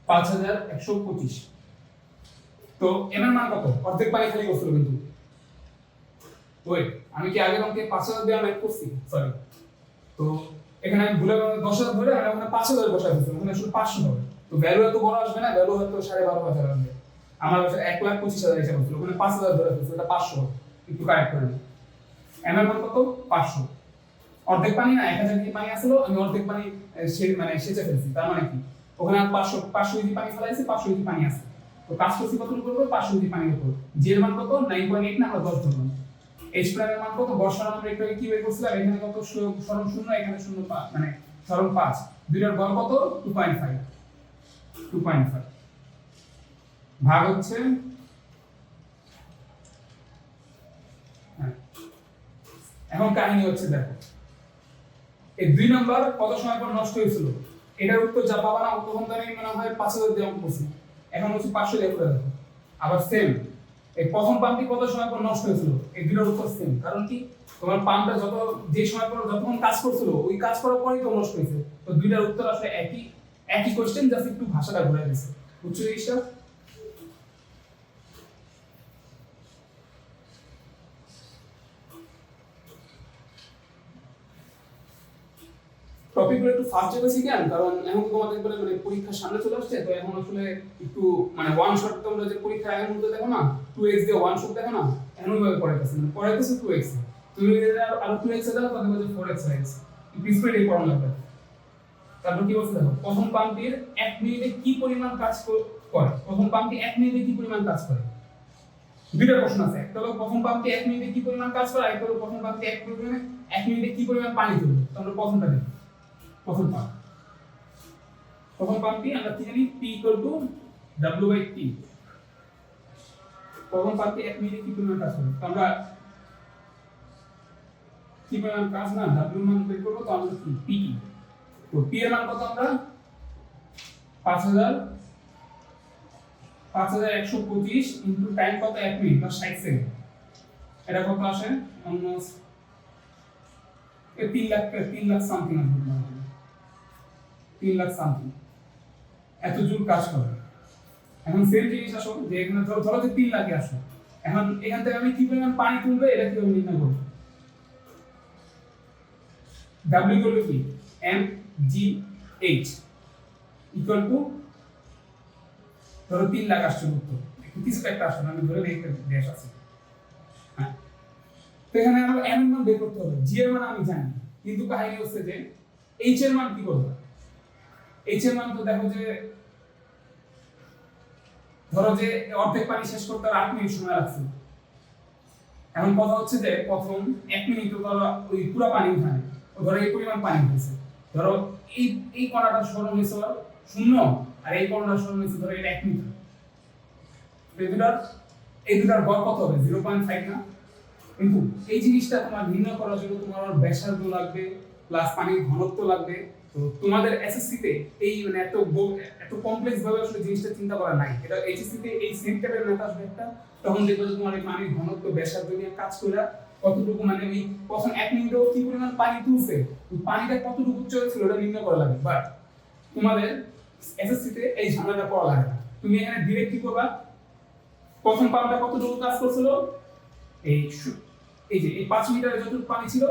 5,125। তো m এর মান কত? অর্ধেক পানি খালি করছিল কিন্তু। ওয়েট, আমি কি আগের অঙ্কে 5,000 দিয়ে ম্যাথ করছি? সরি, তো এখানে আমি ভুলে 10,000 ধরে আমি ওখানে 5,000 বসাই দিয়েছি, ওখানে শুধু 500 হবে। তো ভ্যালু এত বড় আসবে না, ভ্যালু হয়তো 12,500 আসবে। আমার কাছে 1,25,000 হিসাব হচ্ছিল, ওখানে 5,000 ধরে ফেলছি, ওটা 500 একটু কারেক্ট করে দিই। m এর মান কত? 500। অর্ধেক পানি না, 1000 কেজি পানি আসলো, আমি অর্ধেক পানি মানে সেচে ফেলছি। তার মানে কি ওখানে 500 কেজি পানি ফেলাইছি, 500 কেজি পানি আছে। তো কাজ করছি কতটুকু করব? 500 কেজি পানির উপর। j এর মান কত? 9.8 না, আমরা 10 ধরলাম। h প্রাইম এর মান কত? বর্ষার আমরা একটু আগে কি বের করছিলাম, এখানে কত সরল 0, এখানে 0 মানে সরল 5, দুইটার গড় কত? 2.5 ভাগ হচ্ছে এখন কাহিনী হচ্ছে দেখো, এই 2 নাম্বার কত সময় পর নষ্ট হয়েছিল, এটার উত্তর যা পাবা না, তখন তো আমি মনে হয় 5,000 দিয়ে অঙ্ক করছি, এখন হচ্ছে 500 দিয়ে করে দেখো। আবার সেম এই প্রথম পাম্পটি কত সময় পর নষ্ট হয়েছিল, এই দুটোর উত্তর সেম। কারণ কি তোমার পাম্পটা যে সময় পর যতক্ষণ কাজ করছিল, ওই কাজ করার পরেই তো নষ্ট হয়েছে। তো দুইটার উত্তর আসলে একই কোশ্চেন, জাস্ট একটু ভাষাটা ঘুরে দিয়েছে। বুঝছো জিনিসটা? টপিকগুলো একটু ফাস্ট বেসিক জ্ঞান, কারণ এখন তো তোমাদের মানে পরীক্ষার সামনে চলে আসছে, তো এখন আসলে একটু মানে ওয়ান শট তোমরা যে পরীক্ষা আগের মধ্যে দেখো না, 2x দিয়ে ওয়ান শট দেখো না, এখন ওইভাবে পড়াইতেছে, মানে পড়াইতেছে 2x, তুমি যদি আরো 2x এ দাও তাহলে বলছে 4x হয়ে গেছে, স্পিডে পড়ানো লাগবে। তারপর কি বলছে দেখো, প্রথম পাম্পটির 1 মিনিটে কি পরিমাণ কাজ করে, প্রথম পাম্পটি 1 মিনিটে কি পরিমাণ কাজ করে। দুইটা প্রশ্ন আছে, একটা হলো প্রথম পাম্পটি 1 মিনিটে কি পরিমাণ কাজ করে, আর একটা হলো প্রথম পাম্পটি 1 মিনিটে কি পরিমাণ পানি তুলবে। তো আমরা প্রথমটা দেখি। প্রথম পাম্পটি আমরা কি জানি, p equal to w by t। প্রথম পাম্পটি 1 মিনিটে কি পরিমাণ কাজ করে, তো আমরা কি পরিমাণ কাজ না w মান বের করব, তো আমরা কি p, তো p এর মান কত? আমরা 5,125 ইনটু টাইম কত? 1 মিনিট বা 60 সেকেন্ড, এটা কত আসে? অলমোস্ট 3 লাখ সামথিং আসবে, 3 লাখ সামথিং এত জুল কাজ করে। এখন সেম জিনিস আসো যে এখানে ধরো যে 3 লাখে আসো, এখন এখান থেকে আমি কি পরিমাণ পানি তুলবে এটা কিভাবে নির্ণয় করব? w ইকুয়াল টু কি? m g h equal to, ধরো 3 লাখ আসছে উত্তর, কিছু একটা আসছে, আমি ধরে দেখতে দেশ আছে। হ্যাঁ, তো এখানে আমরা m এর মান বের করতে হবে, g এর মান আমি জানি, কিন্তু কাহিনী হচ্ছে যে h এর মান কি করব? h এর মান তো দেখো যে ধরো যে অর্ধেক পানি শেষ করতে 8 মিনিট সময় লাগছে। এখন কথা হচ্ছে যে প্রথম 1 মিনিট তো ওই পুরো পানি উঠানে, ধরো এই পরিমাণ পানি হয়েছে, ধরো এই কণাটা সরণ হয়েছে 0, আর এই কণাটা সরণ হয়েছে ধরো এটা 1 মিটার। এই দুটার গড় কত হবে? 0.5 না? কিন্তু এই জিনিসটা তোমার নির্ণয় করার জন্য তোমার ব্যাসার্ধ লাগবে, প্লাস পানির ঘনত্ব লাগবে, তো তোমাদের এসএসসি তে এই মানে এত কমপ্লেক্স ভাবে আসলে জিনিসটা চিন্তা করা নাই। এটা এইচএসসি তে এই সেম টাইপের ম্যাথ আসবে একটা, তখন দেখবে যে তোমার এই পানির ঘনত্ব ব্যাসার্ধ নিয়ে কাজ করে কতটুকু মানে ওই প্রথম 1 মিনিটেও কি পরিমাণ পানি তুলছে, ওই পানিটা কতটুকু উচ্চতা ছিল ওটা নির্ণয় করা লাগবে। বাট তোমাদের এসএসসি তে এই ঝামেলাটা করা লাগে না। তুমি এখানে ডিরেক্ট কি করবা, প্রথম পাম্পটা কতটুকু কাজ করছিল, এই যে এই 5 মিটারে যতটুকু পানি ছিল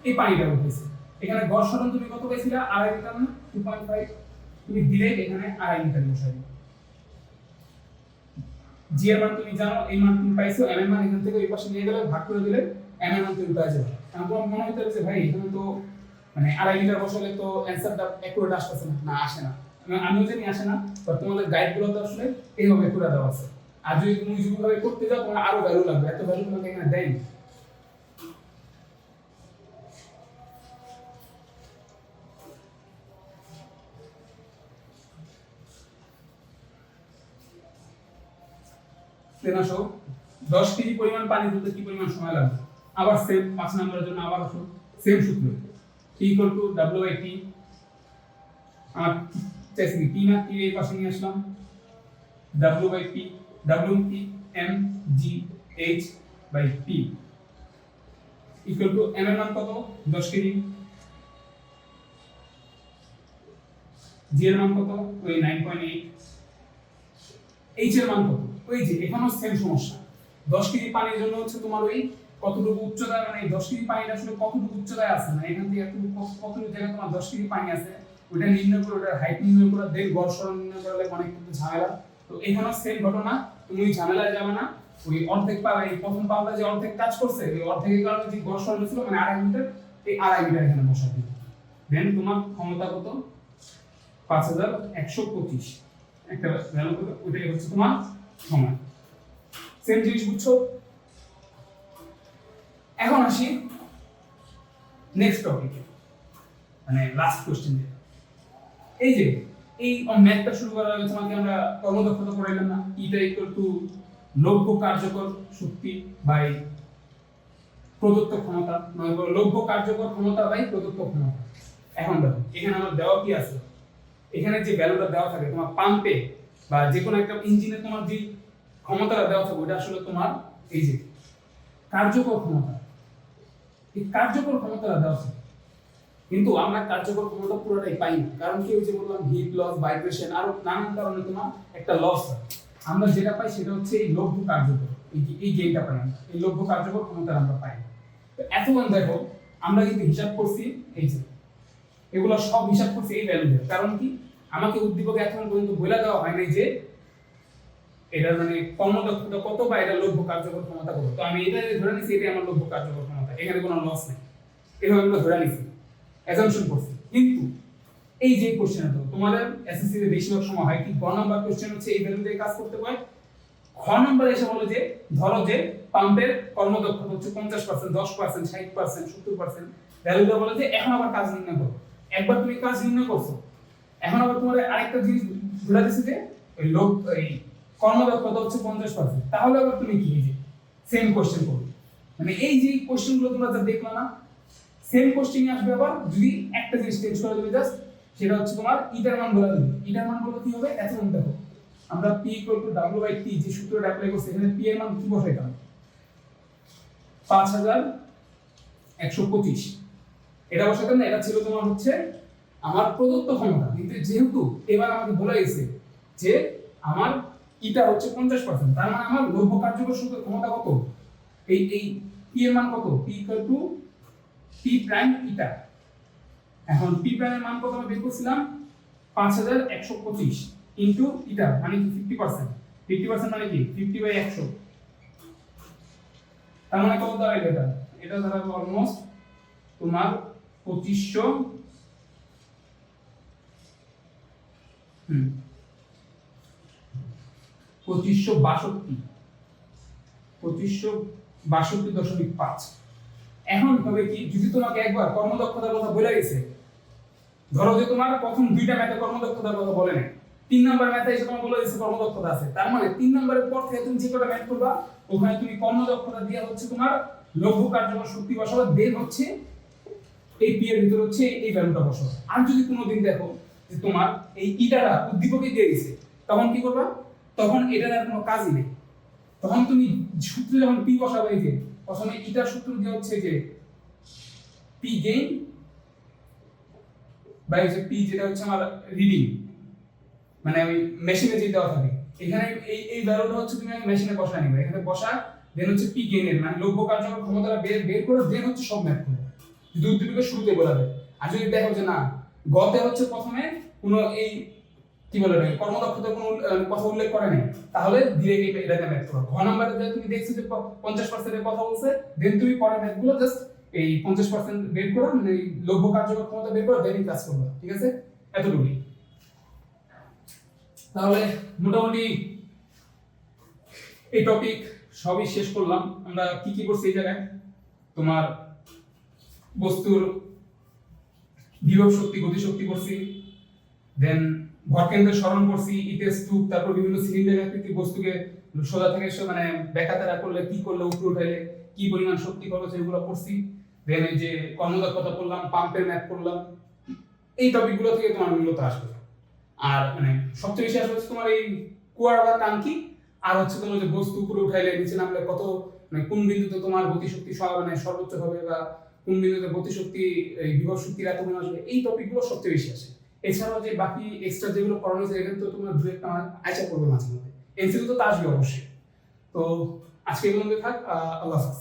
এই পানিটা উঠেছে। এখানে গড় সরণ তুমি কত পাইছিলা, 2.5 মিটার না 2.5, তুমি ডিরেক্ট এখানে 2.5 মিটার বসাই দিও। জি এর মান তুমি জানো, এই মান তুমি পাইছো, এম এর মান এখান থেকে ওই পাশে নিয়ে গেলে ভাগ করে দিলে এম এর মান তুমি পেয়ে যাবে। এখন তোমার মনে হইতে যে ভাই এখানে তো মানে 2.5 মিটার বসালে তো অ্যানসারটা একুরেট আসতেছে না, আসে না। আমিও জানি আসে না, বাট তোমাদের গাইডগুলো তো আসলে এইভাবে করে দেওয়া আছে। আর যদি তুমি যেভাবে করতে যাও তোমার আরো ভ্যালু লাগবে, এত ভ্যালু তোমাকে এখানে দেয়নি। দেন আসো 10 কেজি পরিমাণ পানি তুলতে কি পরিমাণ সময় লাগবে। আবার সেম 5 নম্বরের জন্য আবার আসো সেম সূত্র, T = W/T। আর চাইছি T না T এর পাশে নিয়ে আসলাম, W/P, W কি mgh/P m এর মান কত 10 কেজি, g এর মান কত ওই 9.8, h এর মান কত ওই যে এখানেও সেম সমস্যা। 10 কেজি পানির জন্য হচ্ছে তোমার ওই কতটুকু উচ্চতায়, মানে 10 কেজি পানিটা আসলে কতটুকু উচ্চতায় আছে, মানে এখান থেকে কতটুকু জায়গায় তোমার 10 কেজি পানি আছে ওটা নির্ণয় করে, ওটার হাইট নির্ণয় করে দেন গড় সরণ নির্ণয় করলে অনেক কিন্তু ঝামেলা। তো এখানেও সেম ঘটনা, তুমি ঝামেলায় যাবে না, ওই অর্ধেক পাবে, এই প্রথম পাম্পটা যে অর্ধেক কাজ করছে ওই অর্ধেকের কারণে যে গড় সরণ ছিল মানে 2.5 মিটার, এই 2.5 মিটার এখানে বসাই দিবে। দেন তোমার ক্ষমতা কত 5125, একটা ভ্যালু কত ওইটাই হচ্ছে তোমার সময়। সেম জিনিস বুঝছো। এখন আসি নেক্সট টপিকে, মানে লাস্ট কোশ্চেন। এই যে এই ম্যাথটা শুরু করার আগে তোমাকে আমরা কর্মদক্ষতা পড়াইলাম না, ইটা ইকুয়াল টু লব্ধ কার্যকর শক্তি বাই প্রদত্ত ক্ষমতা, মানে লব্ধ কার্যকর ক্ষমতা বাই প্রদত্ত ক্ষমতা। এখন দেখো এখানে আমার দেওয়া কি আছে, এখানে যে ভ্যালুটা দেওয়া থাকে তোমার পাম্পে বা যে কোনো একটা ইঞ্জিনে তোমার যে ক্ষমতাটা দেওয়া থাকে ওটা আসলে তোমার এই যে কার্যকর ক্ষমতা, এই কার্যকর ক্ষমতাটা দেওয়া থাকে। কিন্তু আমরা কার্যকর ক্ষমতা পুরোটাই পাই না, কারণ কি ওই যে বললাম হিট লস, ভাইব্রেশন, আরো নানান কারণে তোমার একটা লস হয়। আমরা যেটা পাই সেটা হচ্ছে এই লব্ধ কার্যকর, এই গেইনটা পাই আমরা, এই লব্ধ কার্যকর ক্ষমতা আমরা পাই। তো এতক্ষণ দেখো আমরা কিন্তু হিসাব করছি এই যে এগুলো সব হিসাব করছি এই ভ্যালু দিয়ে। কারণ কি আমাকে উদ্দীপকে এতক্ষণ পর্যন্ত বলে দেওয়া হয় নাই যে এটা মানে কর্মদক্ষতা কত বা এটা লব্ধ কার্যকর ক্ষমতা কত। তো আমি এটা ধরে নিছি এটা আমার লব্ধ কার্যকর ক্ষমতা, এখানে কোনো লস নেই, এভাবে আমরা ধরে নিছি, অ্যাজাম্পশন করছি। কিন্তু এই যে কোশ্চেনটা তোমাদের এসএসসি তে বেশিরভাগ সময় হয় কি, গ নাম্বার কোশ্চেন হচ্ছে এই ভ্যালু দিয়ে কাজ করতে হয়। খ নাম্বার এসে বলে যে ধরো যে পাম্পের কর্মদক্ষতা হচ্ছে 50%, 10%, 60%, 70%, ভ্যালুটা বলে যে এখন আবার কাজ নির্ণয় করো। একবার তুমি কাজ নির্ণয় করছো, এখন আবার তোমার আরেকটা জিনিস বলে দিছে যে এই কর্মদক্ষতা হচ্ছে 50%, তাহলে আবার তুমি কি যে সেম কোশ্চেন করবে। মানে এই যে কোশ্চেনগুলো তোমরা যা দেখলা না, সেম কোশ্চেনই আসবে আবার, যদি একটা জিনিস চেঞ্জ করে দেবে জাস্ট, সেটা হচ্ছে তোমার ইটার মান বলে দেবে। ইটার মান বলে কি হবে, এতক্ষণ দেখো আমরা p = w/t যে সূত্রটা অ্যাপ্লাই করছি, এখানে p এর মান কি বসাইতাম 5125, এটা বসাইতাম না, এটা ছিল তোমার হচ্ছে আমার প্রদত্ত ক্ষমতা। কিন্তু যেহেতু এবার আমাকে বলে গেছে যে আমার ইটা হচ্ছে 50%, তার মানে আমার লব্ধ কার্যকর ক্ষমতা কত, এই p এর মান কত, p = p প্রাইম ইটা। এখন p প্রাইমের মান কত আমরা বের করছিলাম 5125 ইনটু ইটা মানে কি 50%, 50% মানে কি 50/100, তার মানে কত দাঁড়াবে এটা, এটা দাঁড়াবে অলমোস্ট তোমার 2500 2562.5। এখন হবে কি, যদি তোমাকে একবার কর্মদক্ষতার কথা বলে গেছে, ধরো যে তোমার প্রথম দুইটা ম্যাথে কর্মদক্ষতার কথা বলে নাই, 3 নাম্বার ম্যাথে এসে তোমার বলে দিয়েছে কর্মদক্ষতা আছে, তার মানে 3 নাম্বারের পর থেকে তুমি যে কটা ম্যাথ করবা ওখানে তুমি কর্মদক্ষতা দিয়ে হচ্ছে তোমার লব্ধ কার্যকর শক্তি বসাবে, দেন হচ্ছে এই পি এর ভিতর হচ্ছে এই ভ্যালুটা বসাও। আর যদি কোনোদিন দেখো যে তোমার এই ইটাটা উদ্দীপকে দিয়ে দিছে, তখন কি করবা? তখন এটার আর কোনো কাজই নেই। তখন তুমি সূত্রে যখন পি বসাবে, এই যে প্রথমে ইটার সূত্র দিয়ে হচ্ছে যে পি গেইন বাই হচ্ছে পি, যেটা হচ্ছে আমার রিডিং, মানে ওই মেশিনে যে দেওয়া থাকে, এখানে এই ভ্যালুটা হচ্ছে তুমি মেশিনে বসা নিবে, এখানে বসা, দেন হচ্ছে পি গেইনের মানে লব্য কার্যকর ক্ষমতাটা বের করে দেন হচ্ছে সব ম্যাথ করবে, যদি উদ্দীপকের শুরুতে বলা যায়। আর যদি দেখো যে না, গতে হচ্ছে প্রথমে কোনো এই কি বলে না কর্মদক্ষতার কোনো কথা উল্লেখ করে নাই, তাহলে ডিরেক্টলি এটাকে ম্যাথ করো। ঘ নাম্বারে যে তুমি দেখছো যে 50% এর কথা বলছে, দেন তুমি পরের ম্যাথগুলো জাস্ট এই 50% বের করো, মানে এই লব্য কার্যকর ক্ষমতা বের করো, দেনই কাজ করবে। ঠিক আছে, এতটুকুই। তাহলে মোটামুটি এই টপিক সবই শেষ করলাম। আমরা কি কি করছি এই জায়গায়? তোমার বস্তুর বিভব শক্তি, গতি শক্তি করছি, দেন ভরকেন্দ্রের স্মরণ করছি, ইটেস্তূপ, তারপর বিভিন্ন সিলিন্ডার আকৃতির বস্তুকে সোজা থেকে মানে ব্যাখ্যাতারা করলে কি করলে উপরে উঠাইলে কি পরিমাণ শক্তি খরচ, এগুলো করছি। দেন এই যে কর্মদক্ষতা করলাম, পাম্পের ম্যাথ করলাম। এই টপিকগুলো থেকে তোমার মূলত আসবে। আর মানে সবচেয়ে বেশি আসবে তোমার এই কুয়ার বা টাঙ্কি, আর হচ্ছে তোমার যে বস্তু উপরে উঠাইলে নিচে নামলে কত, মানে কোন বিন্দুতে তোমার গতিশক্তি মানে সর্বোচ্চ হবে, বা কোন বিন্দুতে গতিশক্তি এই বিভব শক্তির এত গুণ আসবে, এই টপিকগুলো সবচেয়ে বেশি আসে। এছাড়াও যে বাকি এক্সট্রা যেগুলো পড়ানো হয়েছে, এখানে তো তোমার দু একটা আইসা করবে মাঝে মধ্যে, এমসিকিউ তো তা আসবে অবশ্যই। তো আজকে এই পর্যন্ত থাক, আল্লাহ হাফেজ।